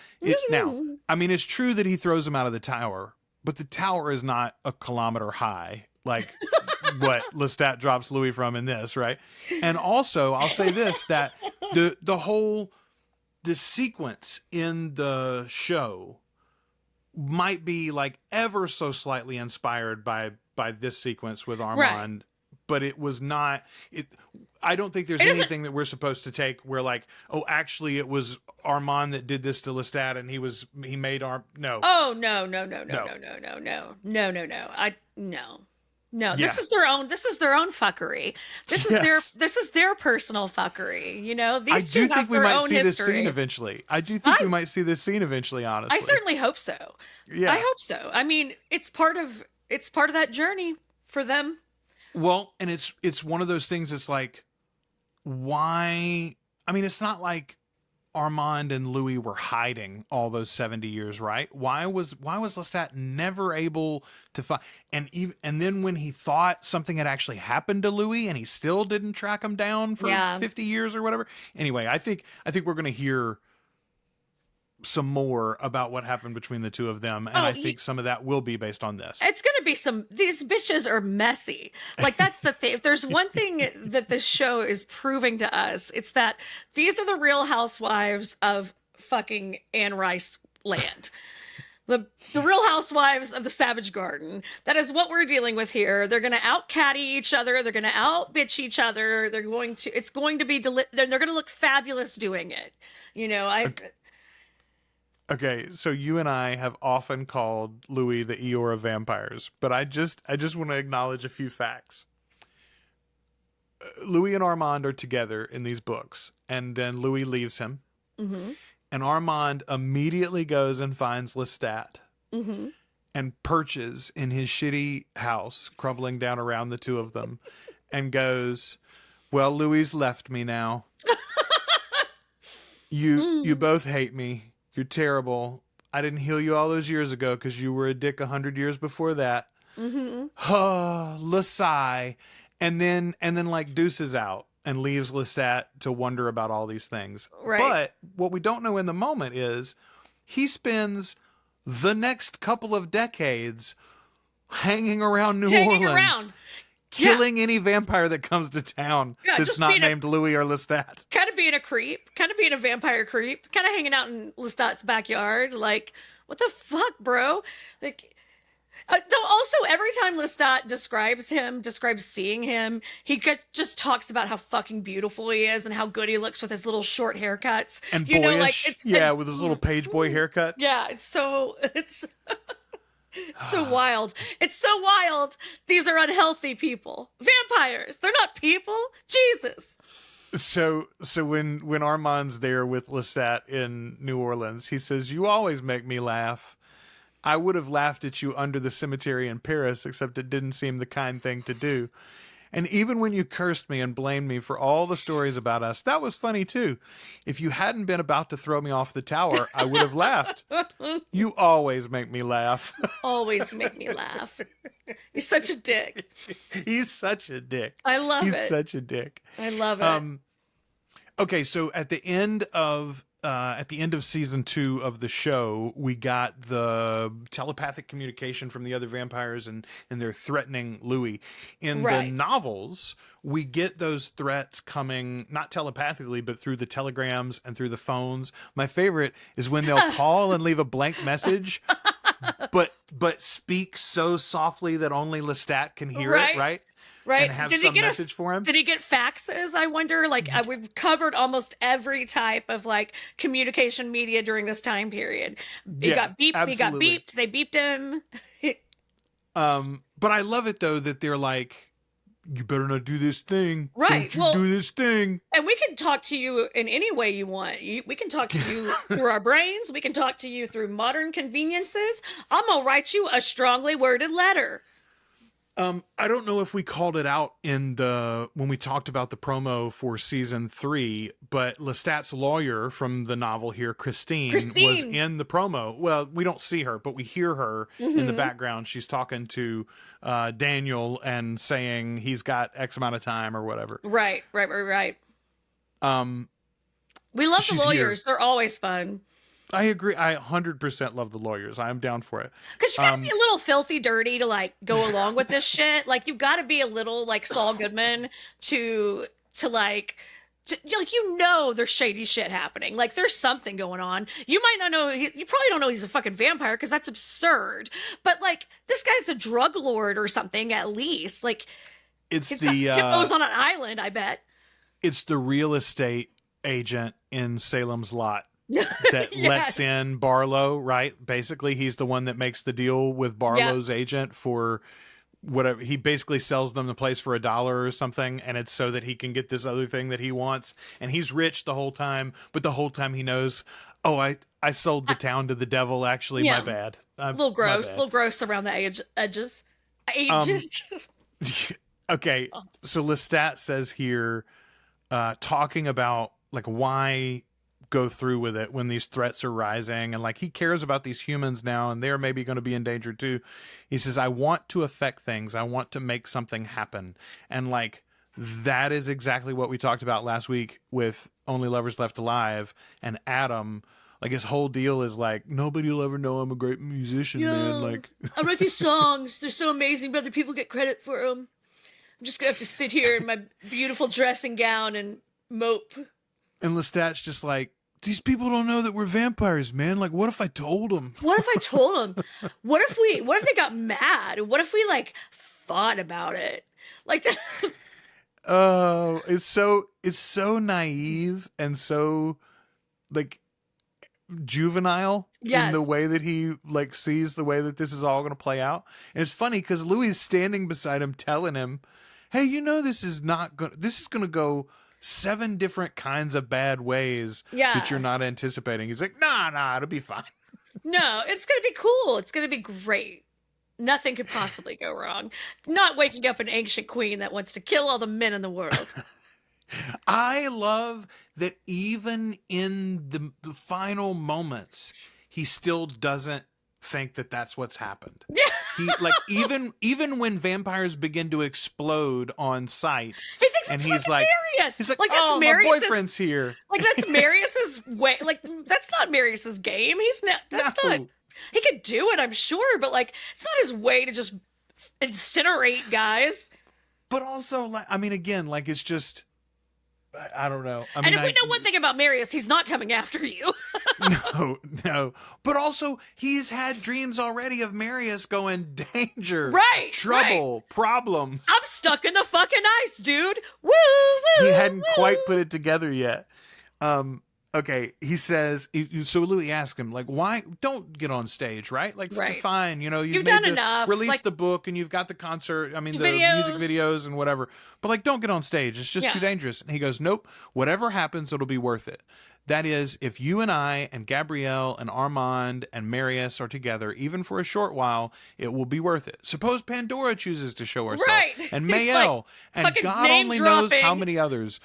Now, I mean, it's true that he throws him out of the tower, but the tower is not a kilometer high like what Lestat drops Louis from in this, right? And also, I'll say this, that the sequence in the show might be like ever so slightly inspired by this sequence with Armand, but it was not. I don't think there's anything that we're supposed to take where like, oh, actually it was Armand that did this to Lestat and he made no. Oh, no. No, this is their own fuckery. This is their personal fuckery, you know? I do think we might see this scene eventually. We might see this scene eventually, honestly. I certainly hope so. Yeah. I hope so. I mean, it's part of that journey for them. Well, and it's one of those things. It's like, why? I mean, it's not like Armand and Louis were hiding all those 70 years, right? Why was Lestat never able to find? And then when he thought something had actually happened to Louis, and he still didn't track him down for 50 years or whatever. Anyway, I think we're going to hear some more about what happened between the two of them, and I think some of that will be based on this. It's going to be these bitches are messy. Like, that's the thing. If there's one thing that this show is proving to us, it's that these are the real housewives of fucking Anne Rice land. The real housewives of the Savage Garden. That is what we're dealing with here. They're going to out-catty each other. They're going to out-bitch each other. They're going to they're going to look fabulous doing it. You know, Okay, so you and I have often called Louis the Eeyore of vampires, but I just want to acknowledge a few facts. Louis and Armand are together in these books, and then Louis leaves him, and Armand immediately goes and finds Lestat and perches in his shitty house, crumbling down around the two of them, and goes, "Well, Louis left me now. You both hate me. You're terrible. I didn't heal you all those years ago because you were a dick 100 years before that." Oh, Lesai. And then like deuces out and leaves Lestat to wonder about all these things. Right. But what we don't know in the moment is he spends the next couple of decades hanging around New Orleans. Killing any vampire that comes to town that's not named Louis or Lestat. Kind of being a creep. Kind of being a vampire creep. Kind of hanging out in Lestat's backyard. Like, what the fuck, bro? Like, though also, every time Lestat describes seeing him, he just talks about how fucking beautiful he is and how good he looks with his little short haircuts. And boyish. With his little page boy haircut. Yeah, it's so wild. It's so wild. These are unhealthy people. Vampires. They're not people. Jesus. So when Armand's there with Lestat in New Orleans, he says, "You always make me laugh. I would have laughed at you under the cemetery in Paris, except it didn't seem the kind thing to do. And even when you cursed me and blamed me for all the stories about us, that was funny too. If you hadn't been about to throw me off the tower, I would have laughed. You always make me laugh." Always make me laugh. He's such a dick. He's such a dick. I love it. He's such a dick. I love it. Okay, so at the end of season 2 of the show, we got the telepathic communication from the other vampires, and they're threatening Louis. In the novels, we get those threats coming not telepathically, but through the telegrams and through the phones. My favorite is when they'll call and leave a blank message, but speak so softly that only Lestat can hear it, right? Right. And have some message for him. Did he get faxes? I wonder. Like, we've covered almost every type of like communication media during this time period. He got beeped. Absolutely. He got beeped. They beeped him. But I love it though that they're like, you better not do this thing. Right. Don't you do this thing. And we can talk to you in any way you want. We can talk to you through our brains. We can talk to you through modern conveniences. I'm gonna write you a strongly worded letter. I don't know if we called it out when we talked about the promo for season 3, but Lestat's lawyer from the novel here, Christine, was in the promo. Well, we don't see her, but we hear her in the background. She's talking to Daniel and saying he's got X amount of time or whatever. Right. We love the lawyers. They're always fun. I agree. I 100% love the lawyers. I am down for it. Because you gotta be a little filthy dirty to like go along with this shit. Like you've got to be a little like Saul Goodman to there's shady shit happening. Like there's something going on. You might not know. You probably don't know he's a fucking vampire because that's absurd. But like this guy's a drug lord or something at least. Like it's he's the got hippos on an island. I bet it's the real estate agent in Salem's Lot that lets in Barlow, right? Basically, he's the one that makes the deal with Barlow's agent for whatever. He basically sells them the place for $1 or something, and it's so that he can get this other thing that he wants. And he's rich the whole time, but the whole time he knows, I sold the town to the devil. Actually, my bad. A little gross around the edges. Okay, so Lestat says here, talking about like why go through with it when these threats are rising, and like he cares about these humans now and they're maybe going to be in danger too. He says, I want to affect things. I want to make something happen. And like that is exactly what we talked about last week with Only Lovers Left Alive and Adam. Like his whole deal is like, nobody will ever know I'm a great musician, man. Like I write these songs. They're so amazing, but other people get credit for them. I'm just gonna have to sit here in my beautiful dressing gown and mope. And Lestat's just like, these people don't know that we're vampires, man. Like, what if I told them? What if I told them? What if they got mad? What if we like fought about it? Like that. Oh, it's so naive and so like juvenile in the way that he like sees the way that this is all going to play out. And it's funny because Louis is standing beside him telling him, hey, this is going to go 7 different kinds of bad ways that you're not anticipating. He's like, nah, it'll be fine. No, it's going to be cool. It's going to be great. Nothing could possibly go wrong. Not waking up an ancient queen that wants to kill all the men in the world. I love that even in the final moments, he still doesn't think that that's what's happened. He like even when vampires begin to explode on sight, he thinks and he's like, Marius. He's like, that's oh, my boyfriend's here. Like that's Marius's way. Like that's not Marius's game. He's not. That's not. He could do it, I'm sure, but like it's not his way to just incinerate guys. But also, like, I mean, again, like it's just. I don't know. I mean, and if we know one thing about Marius, he's not coming after you. No. But also, he's had dreams already of Marius going danger, trouble, problems. I'm stuck in the fucking ice, dude. Woo, woo. He hadn't quite put it together yet. Okay, he says, so Louis asks him, like, why don't get on stage, right? Like, fine, you've done enough. Release the book and you've got the concert, the music videos and whatever. But, like, don't get on stage. It's just too dangerous. And he goes, nope, whatever happens, it'll be worth it. That is, if you and I and Gabrielle and Armand and Marius are together, even for a short while, it will be worth it. Suppose Pandora chooses to show herself. Right. And Mayel. Like, and God only knows how many others.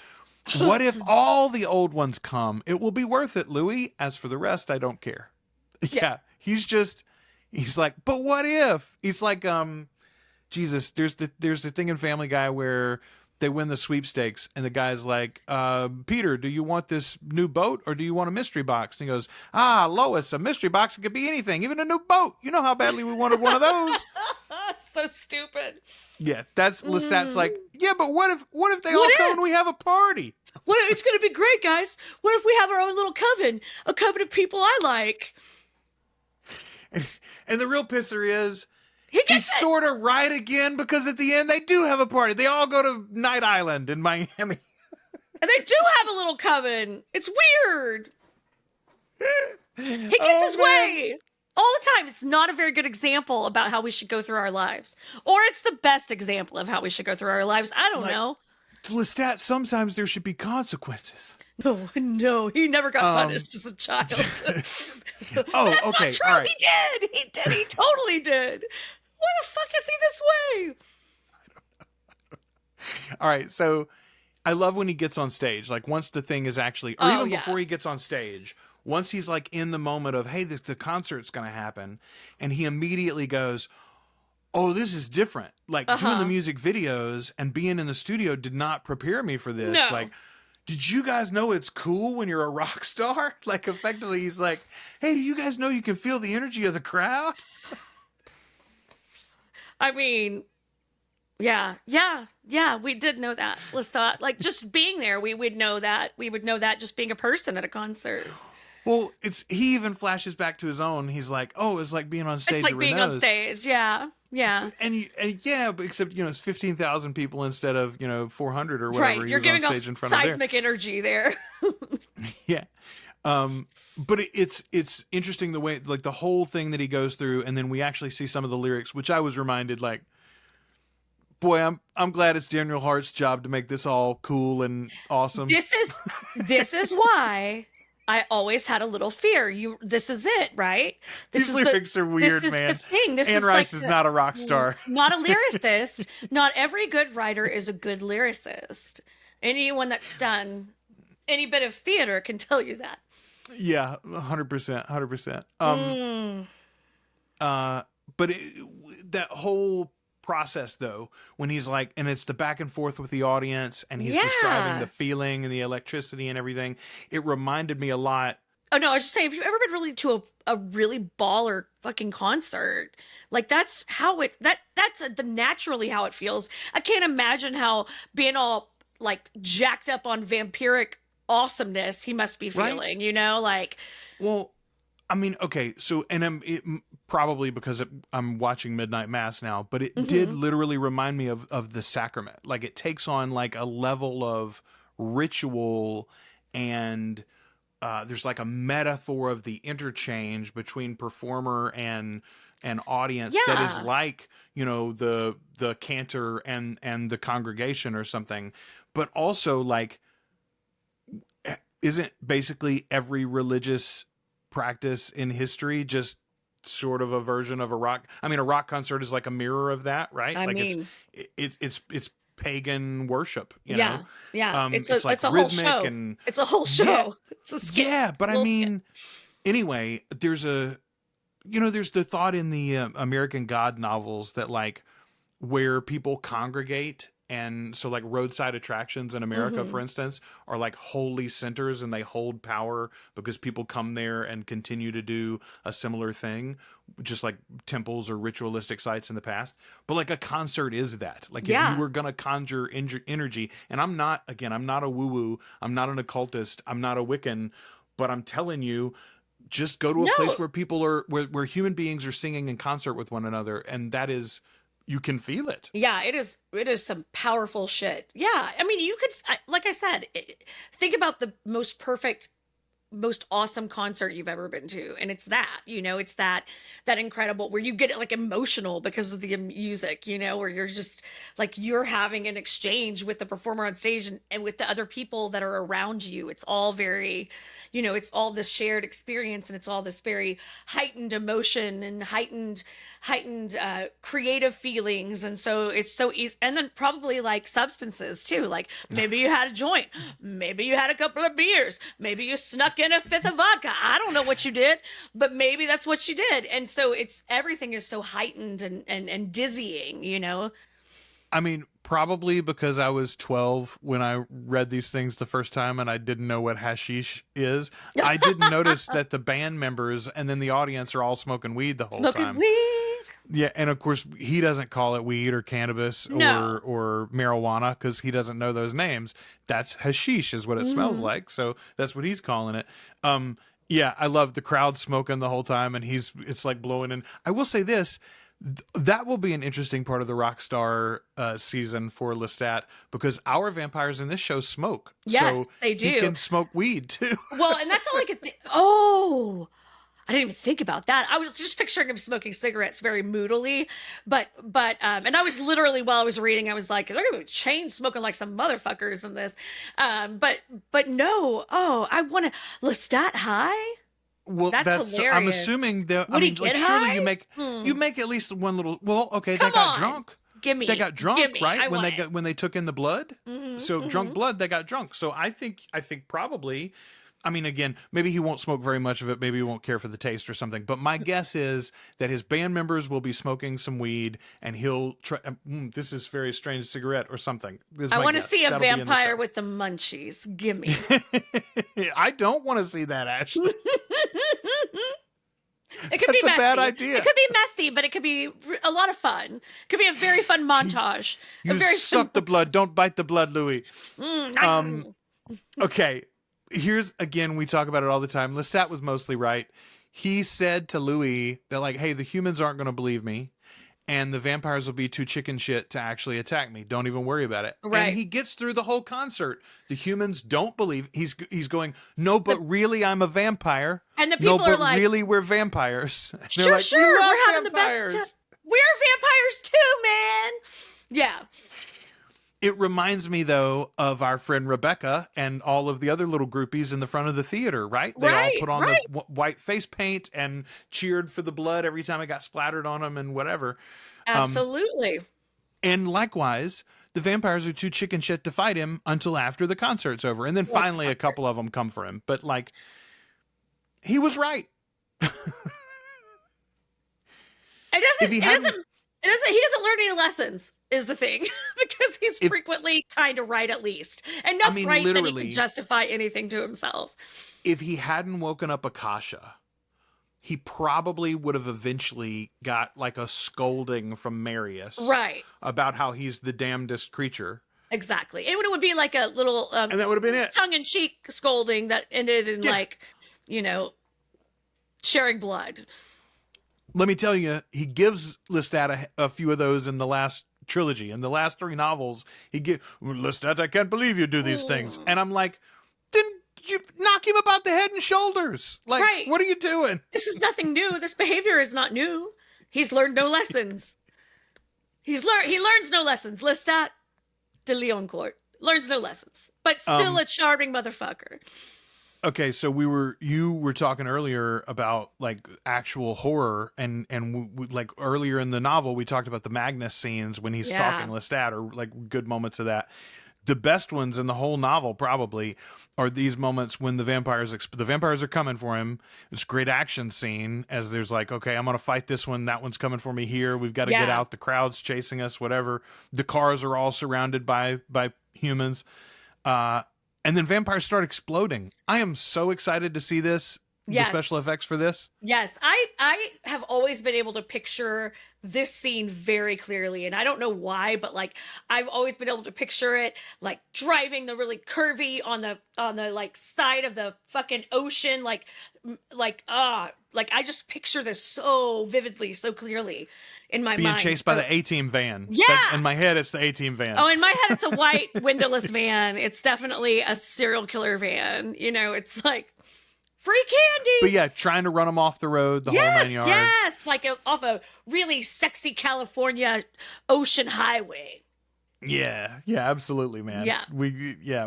What if all the old ones come? It will be worth it, Louis. As for the rest, I don't care. Yeah. He's like, but what if? He's like, Jesus, there's the thing in Family Guy where they win the sweepstakes and the guy's like, Peter, do you want this new boat or do you want a mystery box? And he goes, Lois, a mystery box, it could be anything, even a new boat. You know how badly we wanted one of those. So stupid. Yeah, that's Lestat's like, yeah, but what if they all come and we have a party? What, it's going to be great, guys. What if we have our own little coven? A coven of people I like. And the real pisser is, he's sort of right again, because at the end they do have a party. They all go to Night Island in Miami. And they do have a little coven. It's weird. He gets his way all the time. It's not a very good example about how we should go through our lives. Or it's the best example of how we should go through our lives. I don't know. Lestat, sometimes there should be consequences. No, he never got punished as a child. That's okay, not true. All right. He totally did. Why the fuck is he this way? All right, so I love when he gets on stage. Like, once the thing is actually, or even before he gets on stage, once he's like in the moment of, hey, the concert's going to happen, and he immediately goes, oh, this is different. Like, doing the music videos and being in the studio did not prepare me for this. No. Like, did you guys know it's cool when you're a rock star? Like, effectively, he's like, hey, do you guys know you can feel the energy of the crowd? I mean, yeah, we did know that. Lestat, like, just being there, we would know that. We would know that just being a person at a concert. Well, he even flashes back to his own. He's like, oh, it's like being on stage. It's like being on stage, yeah. And yeah, but except, it's 15,000 people instead of, 400 or whatever. Right, you're giving off seismic energy there. Yeah. But it's interesting the way, like, the whole thing that he goes through, and then we actually see some of the lyrics, which I was reminded, like, boy, I'm glad it's Daniel Hart's job to make this all cool and awesome. This is why I always had a little fear. This is it, right? These lyrics are weird, this man. Is the thing. Anne Rice is not a rock star. Not a lyricist. Not every good writer is a good lyricist. Anyone that's done any bit of theater can tell you that. Yeah, 100%. But that whole process, though, when he's like, and it's the back and forth with the audience, and he's describing the feeling and the electricity and everything, it reminded me a lot. Oh no, I was just saying, if you've ever been really to a really baller fucking concert, like, that's how that's naturally how it feels. I can't imagine how being all like jacked up on vampiric awesomeness he must be feeling, right? Like, well, I mean, okay, so, and probably because I'm watching Midnight Mass now, but it did literally remind me of the sacrament. Like, it takes on like a level of ritual, and there's like a metaphor of the interchange between performer and audience that is like, the cantor and the congregation or something. But also, like, isn't basically every religious practice in history just sort of a version of a rock? I mean, a rock concert is like a mirror of that, right? It's pagan worship, you know? Yeah. It's like a whole show. It's a whole show. Yeah, it's a skit. Yeah, but I mean, anyway, there's the thought in the American God novels that, like, where people congregate, and so, like, roadside attractions in America, for instance, are like holy centers, and they hold power because people come there and continue to do a similar thing, just like temples or ritualistic sites in the past. But, like, a concert is that. Like, if you were going to conjure energy, and I'm not a woo-woo, I'm not an occultist, I'm not a Wiccan, but I'm telling you, just go to a place where people are, where human beings are singing in concert with one another, and that is... you can feel it. Yeah, it is some powerful shit. Yeah, I mean, you could, like I said, think about the most perfect, most awesome concert you've ever been to, and it's that, it's that incredible where you get, like, emotional because of the music, where you're just like, you're having an exchange with the performer on stage and with the other people that are around you. It's all very, it's all this shared experience, and it's all this very heightened emotion and heightened creative feelings. And so it's so easy. And then probably, like, substances too, like maybe you had a joint, maybe you had a couple of beers, maybe you snuck snuck in a fifth of vodka. I don't know what you did, but maybe that's what she did. And so everything is so heightened and dizzying, you know? I mean, probably because I was 12 when I read these things the first time and I didn't know what hashish is. I didn't notice that the band members and then the audience are all smoking weed the whole time. Smoking weed. Yeah, and of course he doesn't call it weed or cannabis or marijuana because he doesn't know those names. That's hashish is what it smells like, so that's what he's calling it. Yeah, I love the crowd smoking the whole time, and it's like blowing in. I will say this. That will be an interesting part of the Rockstar season for Lestat because our vampires in this show smoke. Yes, so they do. He can smoke weed too. Well, and that's all I could think. Oh, I didn't even think about that. I was just picturing him smoking cigarettes very moodily, but and I was literally, while I was reading, I was like, they're gonna be chain smoking like some motherfuckers in this. But no. Oh, I want to Lestat high. Well, that's hilarious. I'm assuming that. I mean, like, surely you make at least one little. Well, okay, they got drunk. Gimme. They got drunk, right? When when they took in the blood. So drunk blood, they got drunk. So I think probably. I mean, again, maybe he won't smoke very much of it. Maybe he won't care for the taste or something. But my guess is that his band members will be smoking some weed, and he'll try. This is very strange cigarette or something. I want to see a vampire with the munchies. Gimme. I don't want to see that, Ashley. It could be messy. A bad idea. It could be messy, but it could be a lot of fun. It could be a very fun montage. You suck the blood. Don't bite the blood, Louis. Okay. Here's, again, we talk about it all the time. Lestat was mostly right. He said to Louis that, like, hey, the humans aren't going to believe me, and the vampires will be too chicken shit to actually attack me. Don't even worry about it. Right. And he gets through the whole concert. The humans don't believe. He's going, no, but really, I'm a vampire. And the people are like, really, we're vampires. Sure, like, sure, we're having vampires. the best time. We're vampires too, man. Yeah. It reminds me, though, of our friend Rebecca and all of the other little groupies in the front of the theater, right? They all put on the white face paint and cheered for the blood every time it got splattered on them and whatever. Absolutely. And likewise, the vampires are too chicken shit to fight him until after the concert's over. And then finally a couple of them come for him. But, like, he was right. He doesn't learn any lessons. Is the thing because he's frequently kind of right, at least enough right that he can justify anything to himself. If he hadn't woken up Akasha, he probably would have eventually got like a scolding from Marius, right, about how he's the damnedest creature. Exactly. It would be like a little and that would have been it, tongue-in-cheek scolding that ended in like, you know, sharing blood. Let me tell you, he gives Lestat a few of those in the last trilogy. In the last 3 novels, he gives Lestat, I can't believe you do these things. And I'm like, then you knock him about the head and shoulders. Like, what are you doing? This is nothing new. This behavior is not new. He's learned no lessons. He learns no lessons. Lestat de Leoncourt learns no lessons, but still a charming motherfucker. Okay, so you were talking earlier about like actual horror, and like earlier in the novel we talked about the Magnus scenes when he's stalking Lestat, or like good moments of that. The best ones in the whole novel probably are these moments when the vampires are coming for him. It's a great action scene as there's like, okay, I'm gonna fight this one, that one's coming for me here. We've got to get out. The crowd's chasing us, whatever. The cars are all surrounded by humans. And then vampires start exploding. I am so excited to see this. Yes. The special effects for this. Yes. I have always been able to picture this scene very clearly. And I don't know why, but like I've always been able to picture it like driving the really curvy on the like side of the fucking ocean. Like I just picture this so vividly, so clearly in my mind. Being chased by the A-Team van. Yeah. In my head, it's the A-Team van. Oh, in my head, it's a white windowless van. It's definitely a serial killer van. You know, it's like free candy. But yeah, trying to run them off the road, the whole 9 yards. Yes, like off a really sexy California ocean highway. Yeah, absolutely, man. Yeah.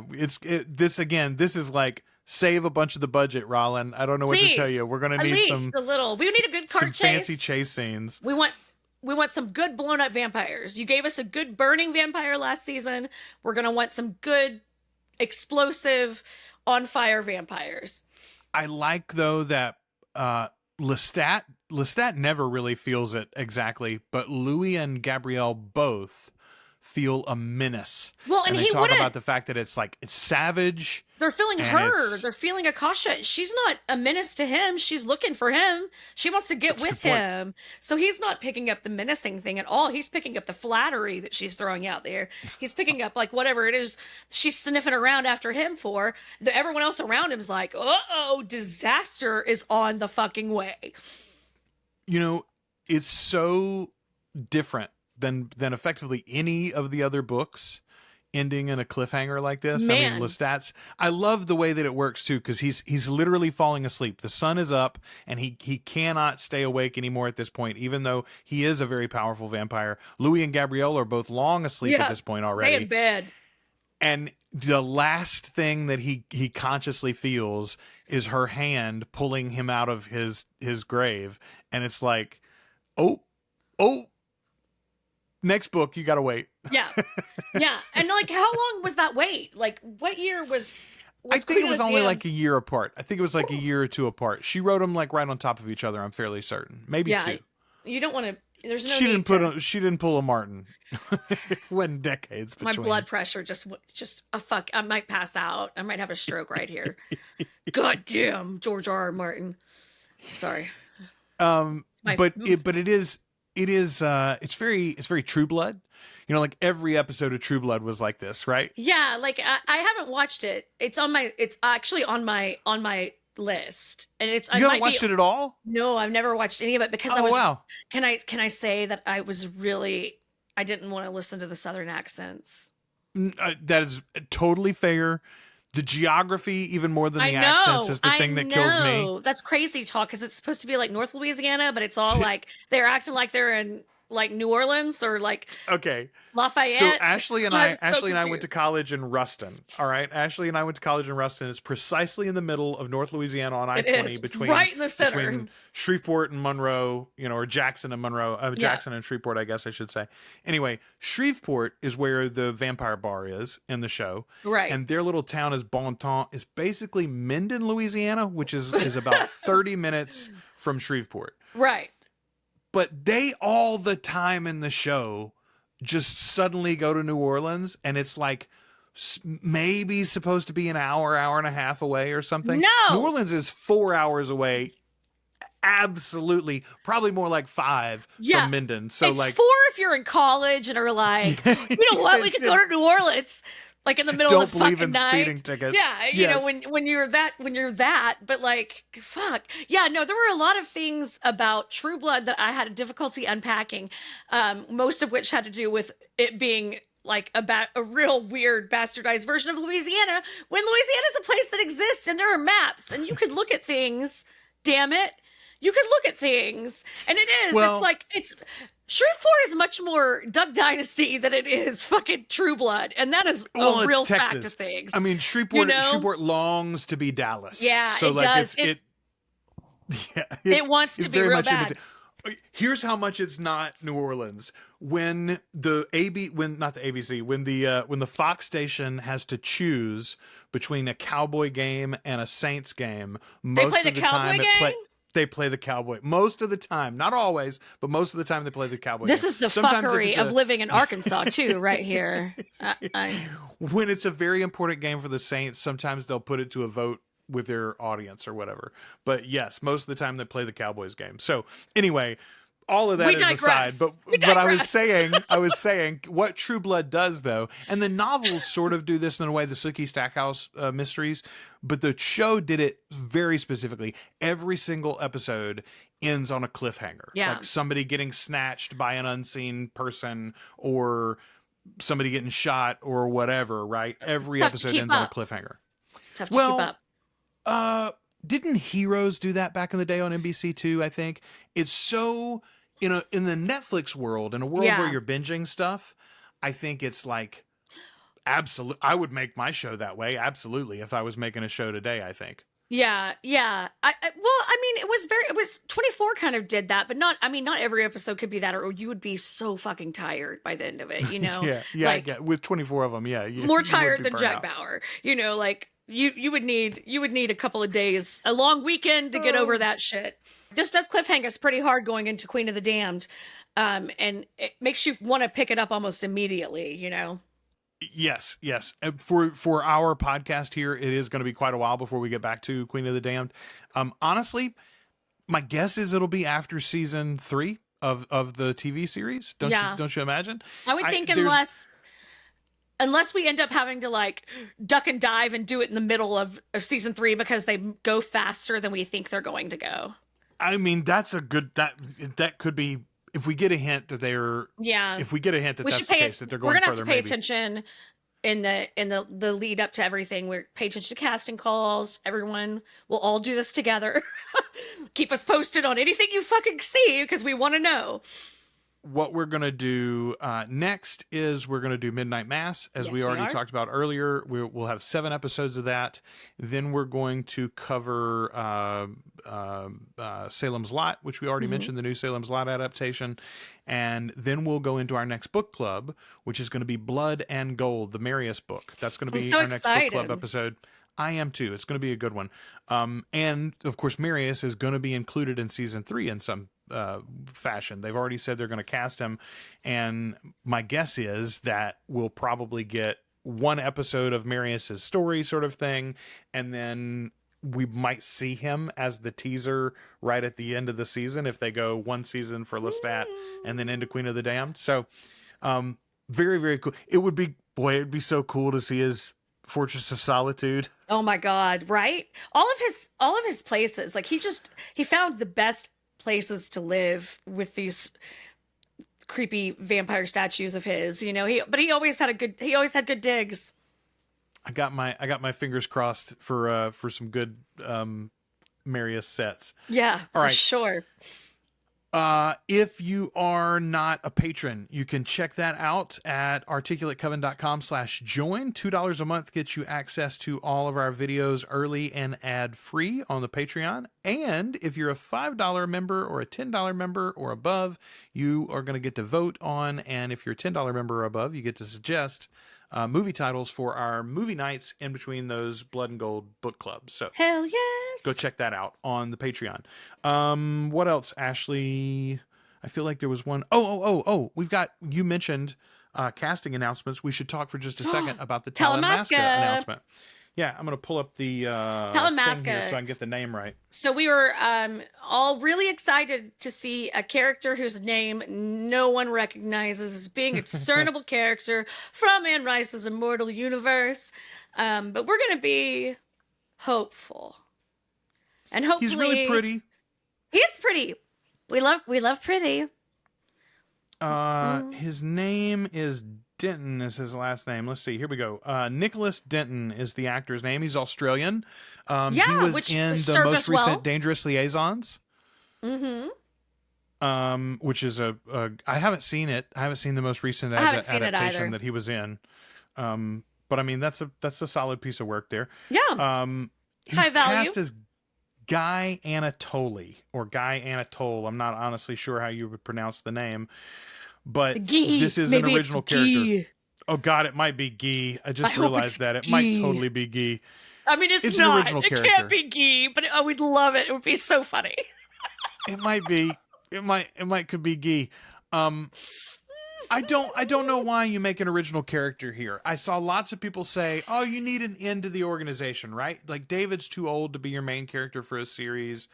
This is like save a bunch of the budget, Rollin. I don't know what to tell you. We're gonna need we need a good car chase. Fancy chase scenes. We want some good blown up vampires. You gave us a good burning vampire last season. We're gonna want some good explosive on fire vampires. I like though that Lestat never really feels it exactly, but Louis and Gabrielle both feel a menace. Well, and they he talk wouldn't. about the fact that it's like it's savage. They're feeling her. They're feeling Akasha. She's not a menace to him. She's looking for him. She wants to get with him. So he's not picking up the menacing thing at all. He's picking up the flattery that she's throwing out there. He's picking up like whatever it is she's sniffing around after him for. Everyone else around him's like, uh-oh, disaster is on the fucking way. You know, it's so different than effectively any of the other books ending in a cliffhanger like this. Man. I mean, Lestat's, I love the way that it works too, because he's literally falling asleep. The sun is up and he cannot stay awake anymore at this point, even though he is a very powerful vampire. Louis and Gabrielle are both long asleep at this point already. They in bed. And the last thing that he consciously feels is her hand pulling him out of his grave. And it's like, oh, next book, you gotta wait. Yeah. And like, how long was that wait? Like, what year was I think it was only like a year apart. I think it was like a year or two apart. She wrote them like right on top of each other, I'm fairly certain. Maybe two. You don't want to. There's no. She didn't pull a Martin. Went decades between. My blood pressure just fuck. I might pass out. I might have a stroke right here. God damn, George R. R. Martin. Sorry. But it's very True Blood. You know, like every episode of True Blood was like this, right? Yeah, like I haven't watched it. It's actually on my list, and it's. You haven't watched it at all? No, I've never watched any of it because wow. Can I say that I didn't want to listen to the Southern accents. That is totally fair. The geography, even more than the accents, is the thing that kills me. That's crazy talk because it's supposed to be like North Louisiana, but it's all like they're acting like they're in like New Orleans or like Lafayette. So Ashley and I went to college in Ruston. All right, Ashley and I went to college in Ruston. It's precisely in the middle of North Louisiana on I-20 between right in the center. Between Shreveport and Monroe, or Jackson and Monroe, Jackson and Shreveport, I guess I should say. Anyway, Shreveport is where the vampire bar is in the show, right? And their little town is Bontemps. Is basically Minden, Louisiana, which is about 30 minutes from Shreveport, right? But they all the time in the show just suddenly go to New Orleans, and it's like maybe supposed to be an hour and a half away or something. No. New Orleans is 4 hours away. Absolutely. Probably more like 5 from Minden. So it's like 4 if you're in college and are like, you know what, we could go to New Orleans. Like in the middle of the fucking night. Don't believe in speeding tickets. Yeah, you know, when you're that, but like, fuck. Yeah, no, there were a lot of things about True Blood that I had difficulty unpacking, most of which had to do with it being like a real weird bastardized version of Louisiana, when Louisiana's a place that exists and there are maps and you could look at things, damn it. You could look at things, and it is. Well, it's Shreveport is much more Duck Dynasty than it is fucking True Blood, and that is a real fact of things. I mean, Shreveport longs to be Dallas. Yeah, so it like does. It wants to be real bad. Here's how much it's not New Orleans. When the Fox station has to choose between a Cowboy game and a Saints game, most of the time they play the Cowboy. Most of the time, not always, but most of the time they play the Cowboy. This is the fuckery of living in Arkansas too, right here. When it's a very important game for the Saints, sometimes they'll put it to a vote with their audience or whatever. But yes, most of the time they play the Cowboys game. So anyway, all of that is aside, but I was saying what True Blood does though, and the novels sort of do this in a way, the Sookie Stackhouse mysteries, but the show did it very specifically. Every single episode ends on a cliffhanger. Yeah. Like somebody getting snatched by an unseen person or somebody getting shot or whatever, right? Every episode ends on a cliffhanger. Tough to keep up. Didn't Heroes do that back in the day on NBC too? I think it's so in the Netflix world, in a world where you're binging stuff. I think it's like absolute. I would make my show that way. Absolutely, if I was making a show today, I think. Yeah. It was 24 kind of did that, but not every episode could be that, or you would be so fucking tired by the end of it, you know? yeah. Like, I get with 24 of them. Yeah. More tired than Jack Bauer, you know, like. You would need a couple of days, a long weekend to get over that shit. This does cliffhang us pretty hard going into Queen of the Damned, and it makes you want to pick it up almost immediately. You know. Yes. For our podcast here, it is going to be quite a while before we get back to Queen of the Damned. Honestly, my guess is it'll be after season 3 of the TV series. Don't you imagine? I would think unless we end up having to like duck and dive and do it in the middle of season 3 because they go faster than we think they're going to go. I mean, that's a good that could be if we get a hint that they're if we get a hint that that's the case that they're going further. We're gonna have to pay attention in the lead up to everything. We're pay attention to casting calls. Everyone will all do this together. Keep us posted on anything you fucking see because we want to know. What we're going to do next is we're going to do Midnight Mass, as we already talked about earlier. We'll have 7 episodes of that. Then we're going to cover Salem's Lot, which we already mentioned, the new Salem's Lot adaptation. And then we'll go into our next book club, which is going to be Blood and Gold, the Marius book. That's going to be our next book club episode. I am too. It's going to be a good one. And of course, Marius is going to be included in season 3 in some fashion. They've already said they're going to cast him, and my guess is that we'll probably get one episode of Marius's story sort of thing, and then we might see him as the teaser right at the end of the season if they go one season for Lestat and then into Queen of the Damned. So very, very cool. It'd be so cool to see his Fortress of Solitude. Oh my God, right? All of his places, like he found the best places to live with these creepy vampire statues of his, you know. He always had good digs. I got my fingers crossed for some good Marius sets. Yeah, all right, for sure. If you are not a patron, you can check that out at articulatecoven.com/join. $2 a month gets you access to all of our videos early and ad-free on the Patreon. And if you're a $5 member or a $10 member or above, you are going to get to vote on. And if you're a $10 member or above, you get to suggest movie titles for our movie nights in between those Blood and Gold book clubs. So hell yes, go check that out on the Patreon. What else, Ashley? I feel like there was one. We've got, you mentioned casting announcements. We should talk for just a second about the Talamasca announcement. Yeah, I'm going to pull up the thing here so I can get the name right. So we were all really excited to see a character whose name no one recognizes, being a discernible character from Anne Rice's Immortal Universe. But we're going to be hopeful. And hopefully... He's really pretty. He is pretty. We love pretty. His name is Denton is his last name. Let's see. Here we go. Nicholas Denton is the actor's name. He's Australian. He was in the most recent Dangerous Liaisons. Mm-hmm. Which is I haven't seen it. I haven't seen the most recent adaptation that he was in. But I mean, that's a solid piece of work there. Yeah. He's high value. Cast as Guy Anatole or Guy Anatole. I'm not honestly sure how you would pronounce the name. But this is an original character. Oh God, it might be Guy. I just realized that. It might totally be Guy. I mean, it's not. An original character. It can't be Guy, but we'd love it. It would be so funny. It might be. Could be Guy. I don't know why you make an original character here. I saw lots of people say, "Oh, you need an end to the organization, right? Like David's too old to be your main character for a series."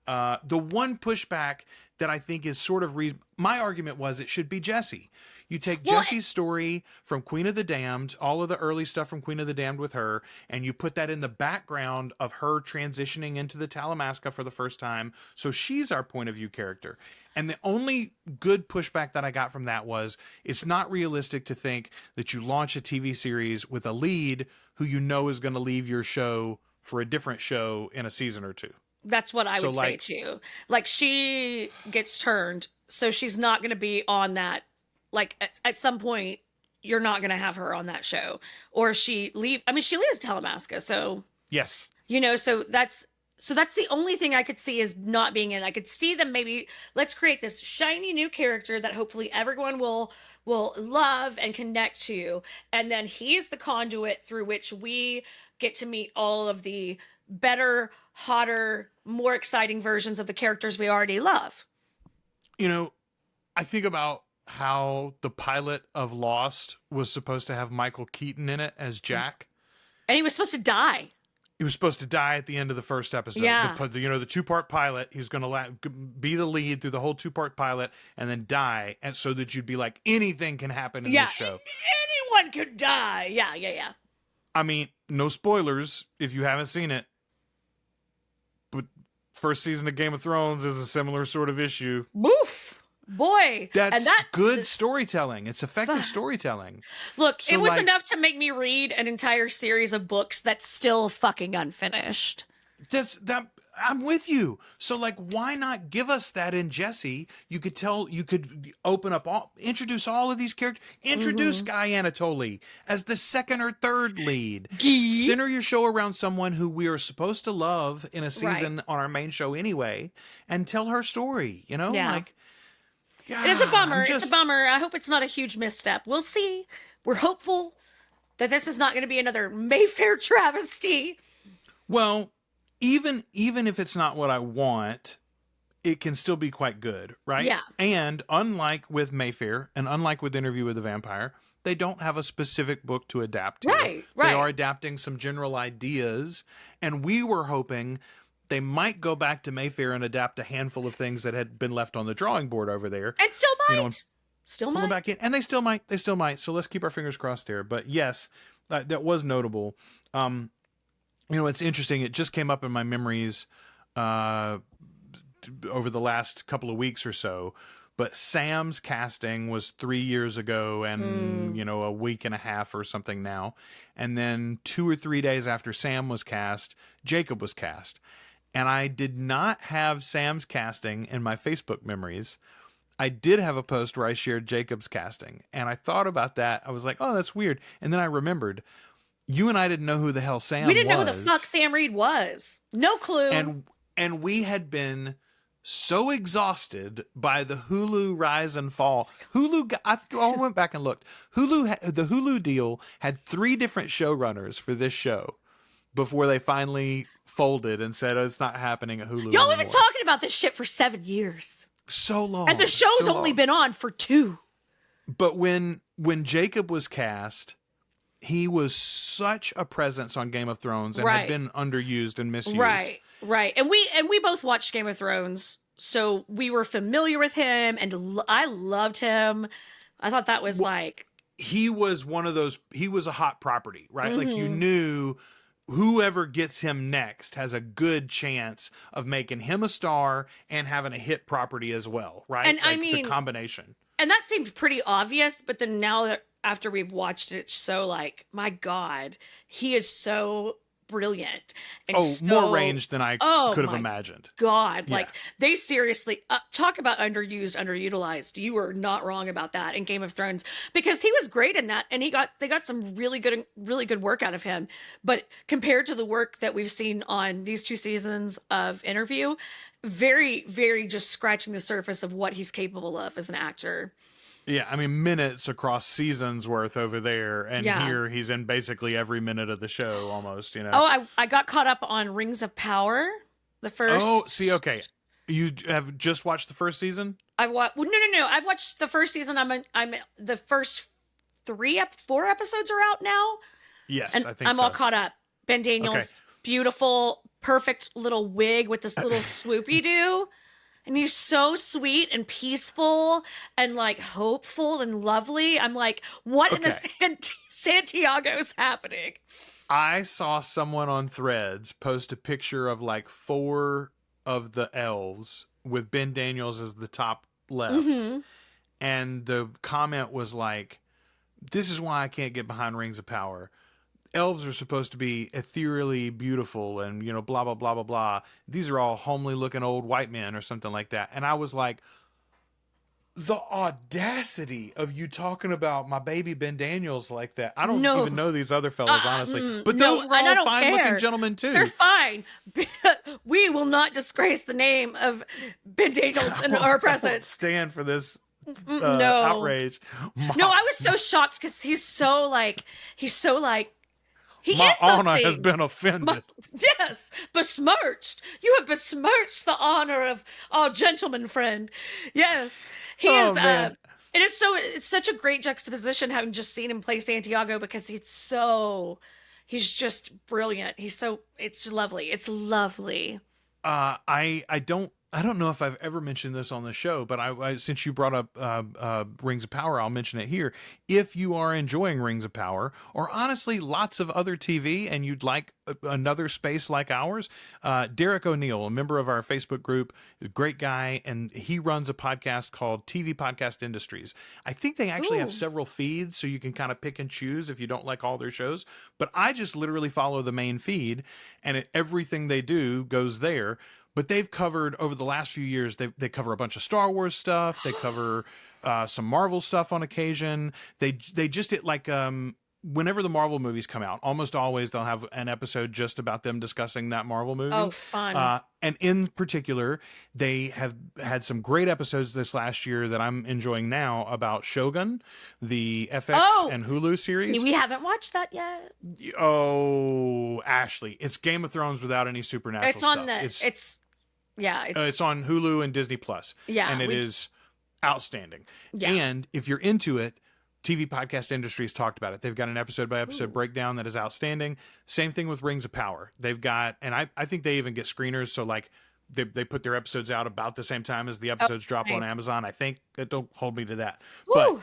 The one pushback that I think is sort of my argument was it should be Jesse. You take Jesse's story from Queen of the Damned, all of the early stuff from Queen of the Damned with her, and you put that in the background of her transitioning into the Talamasca for the first time. So she's our point of view character. And the only good pushback that I got from that was it's not realistic to think that you launch a TV series with a lead who you know is going to leave your show for a different show in a season or two. That's what I would say too. Like she gets turned, so she's not going to be on that. Like at some point, you're not going to have her on that show, or she leaves Talamasca. So yes, you know, so that's So that's the only thing I could see is not being in. I could see them maybe let's create this shiny new character that hopefully everyone will love and connect to, and then he's the conduit through which we get to meet all of the better, hotter, more exciting versions of the characters we already love. You know, I think about how the pilot of Lost was supposed to have Michael Keaton in it as Jack. And he was supposed to die. He was supposed to die at the end of the first episode. Yeah. The 2-part pilot, he's going to be the lead through the whole 2-part pilot and then die. And so that you'd be like, anything can happen in this show. Anyone could die. Yeah. I mean, no spoilers if you haven't seen it. But first season of Game of Thrones is a similar sort of issue. Woof. Boy, that's good storytelling. It's effective storytelling. Look, so it was enough to make me read an entire series of books that's still fucking unfinished. I'm with you. So like, why not give us that in Jesse? You could open up introduce all of these characters, introduce Guy Anatoli as the second or third lead. Center your show around someone who we are supposed to love in a season on our main show anyway, and tell her story, like. Yeah, it's a bummer. It's a bummer. I hope it's not a huge misstep. We'll see. We're hopeful that this is not going to be another Mayfair travesty. Well, even if it's not what I want, it can still be quite good, right? Yeah. And unlike with Mayfair and unlike with Interview with the Vampire, they don't have a specific book to adapt to. Right. They are adapting some general ideas, and we were hoping they might go back to Mayfair and adapt a handful of things that had been left on the drawing board over there. And still might. Still might. Back in. And they still might. So let's keep our fingers crossed there. But yes, that was notable. It's interesting. It just came up in my memories over the last couple of weeks or so. But Sam's casting was 3 years ago and, a week and a half or something now. And then 2 or 3 days after Sam was cast, Jacob was cast. And I did not have Sam's casting in my Facebook memories. I did have a post where I shared Jacob's casting. And I thought about that. I was like, oh, that's weird. And then I remembered, you and I didn't know who the hell Sam was. We didn't know who the fuck Sam Reed was. No clue. And we had been so exhausted by the Hulu rise and fall. I went back and looked. The Hulu deal had 3 different showrunners for this show before they finally folded and said, oh, it's not happening at Hulu Y'all anymore. have been talking about this shit for 7 years. So long. And the show's only been on for 2. But when Jacob was cast, he was such a presence on Game of Thrones and had been underused and misused. Right. And we both watched Game of Thrones, so we were familiar with him, and I loved him. I thought that was he was one of those. He was a hot property, right? Mm-hmm. Like, you knew whoever gets him next has a good chance of making him a star and having a hit property as well, right? And the combination. And that seemed pretty obvious, but then now that after we've watched it, it's so my God, he is so brilliant. And more range than I could have imagined. God, they seriously talk about underutilized. You were not wrong about that in Game of Thrones, because he was great in that, and they got some really good work out of him. But compared to the work that we've seen on these 2 seasons of Interview, very, very just scratching the surface of what he's capable of as an actor. Yeah, I mean, minutes across seasons worth over there, and here he's in basically every minute of the show almost, Oh, I got caught up on Rings of Power, the first. Oh, see, okay. You have just watched the first season? No. I've watched the first season. I'm the first 4 episodes are out now. Yes, and I think I'm all caught up. Ben Daniels, beautiful, perfect little wig with this little swoopy do. And he's so sweet and peaceful and hopeful and lovely. I'm like, what in the Santiago's happening? I saw someone on Threads post a picture of 4 of the elves with Ben Daniels as the top left. Mm-hmm. And the comment was this is why I can't get behind Rings of Power. Elves are supposed to be ethereally beautiful and, blah, blah, blah, blah, blah. These are all homely looking old white men or something like that. And I was like, The audacity of you talking about my baby Ben Daniels like that. I don't even know these other fellas, honestly. But those were all fine-looking gentlemen, too. They're fine. We will not disgrace the name of Ben Daniels in our presence. I won't stand for this outrage. No, I was so shocked because he's so like, he my honor has been offended. Yes, besmirched. You have besmirched the honor of our gentleman friend. Yes. He is. Man. It's such a great juxtaposition having just seen him play Santiago because he's just brilliant. It's lovely. It's lovely. I don't know if I've ever mentioned this on the show, but I since you brought up Rings of Power, I'll mention it here. If you are enjoying Rings of Power, or honestly lots of other TV, and you'd like another space like ours, Derek O'Neill, a member of our Facebook group, a great guy, and he runs a podcast called TV Podcast Industries. I think they actually have several feeds, so you can kind of pick and choose if you don't like all their shows. But I just literally follow the main feed, and everything they do goes there. But they've covered, over the last few years, they cover a bunch of Star Wars stuff. They cover some Marvel stuff on occasion. They just did, like, whenever the Marvel movies come out, almost always they'll have an episode just about them discussing that Marvel movie. Oh, fun. And in particular, they have had some great episodes this last year that I'm enjoying now about Shogun, the FX and Hulu series. See, we haven't watched that yet. Oh, Ashley, it's Game of Thrones without any supernatural stuff. It's on Hulu and Disney Plus. Yeah, and it is outstanding. Yeah. And if you're into it, TV Podcast Industries talked about it. They've got an episode by episode breakdown that is outstanding. Same thing with Rings of Power. They've got, and I think they even get screeners. So like they put their episodes out about the same time as the episodes drop on Amazon. I think. Don't hold me to that. Woo. But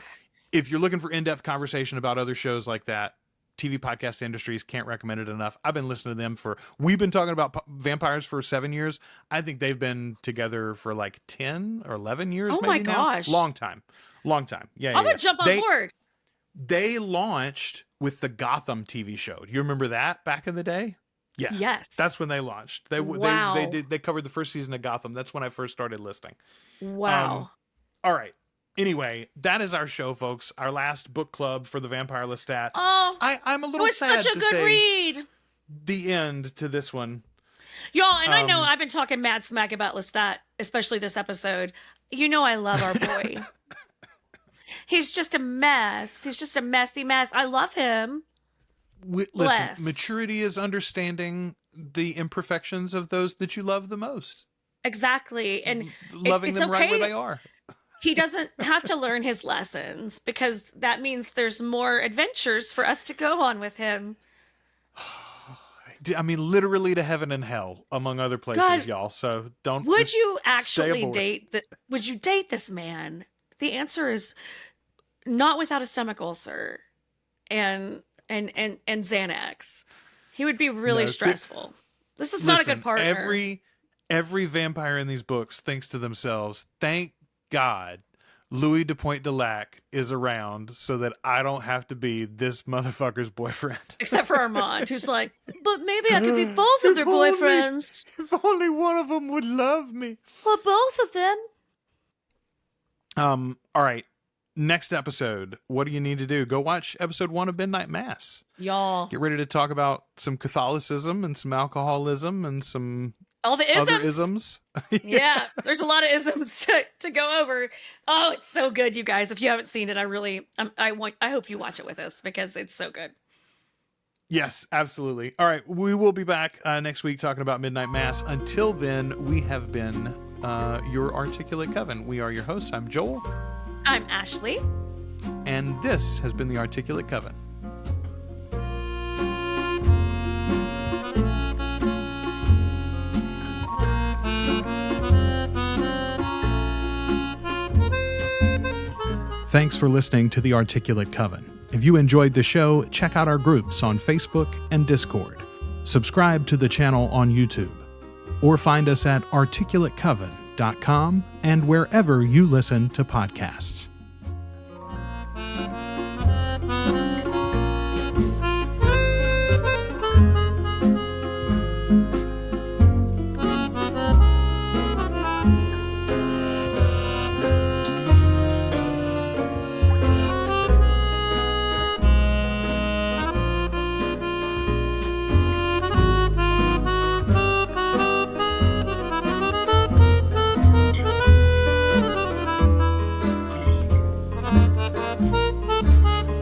if you're looking for in-depth conversation about other shows like that, TV Podcast Industries, can't recommend it enough. I've been listening to them we've been talking about vampires for 7 years. I think they've been together for like 10 or 11 years. Oh my gosh. Long time. Yeah. I'm going to jump on board. They launched with the Gotham TV show. Do you remember that back in the day? Yeah. Yes. That's when they launched. They covered the first season of Gotham. That's when I first started listening. Wow. All right. Anyway, that is our show, folks. Our last book club for the Vampire Lestat. Oh, I'm a little sad such a good read. The end to this one. Y'all, and I know I've been talking mad smack about Lestat, especially this episode. You know I love our boy. He's just a mess. He's just a messy mess. I love him. Listen, maturity is understanding the imperfections of those that you love the most. Exactly. And loving them right where they are. He doesn't have to learn his lessons because that means there's more adventures for us to go on with him. I mean, literally to heaven and hell, among other places, y'all. So don't. Would you actually would you date this man? The answer is not without a stomach ulcer and Xanax. He would be really stressful. This is not a good partner. Every vampire in these books thinks to themselves, thank God Louis de Pointe de Lac is around so that I don't have to be this motherfucker's boyfriend. Except for Armand, who's like, but maybe I could be both of their boyfriends. If only one of them would love me. Or both of them. All right. Next episode, what do you need to do? Go watch episode 1 of Midnight Mass. Y'all. Get ready to talk about some Catholicism and some alcoholism and some all the isms. Other isms. Yeah, there's a lot of isms to go over. Oh, it's so good, you guys. If you haven't seen it, I hope you watch it with us because it's so good. Yes, absolutely. All right, we will be back next week talking about Midnight Mass. Until then, we have been your Articulate Coven. We are your hosts. I'm Joel. I'm Ashley. And this has been the Articulate Coven. Thanks for listening to The Articulate Coven. If you enjoyed the show, check out our groups on Facebook and Discord. Subscribe to the channel on YouTube. Or find us at articulatecoven.com and wherever you listen to podcasts. Bye.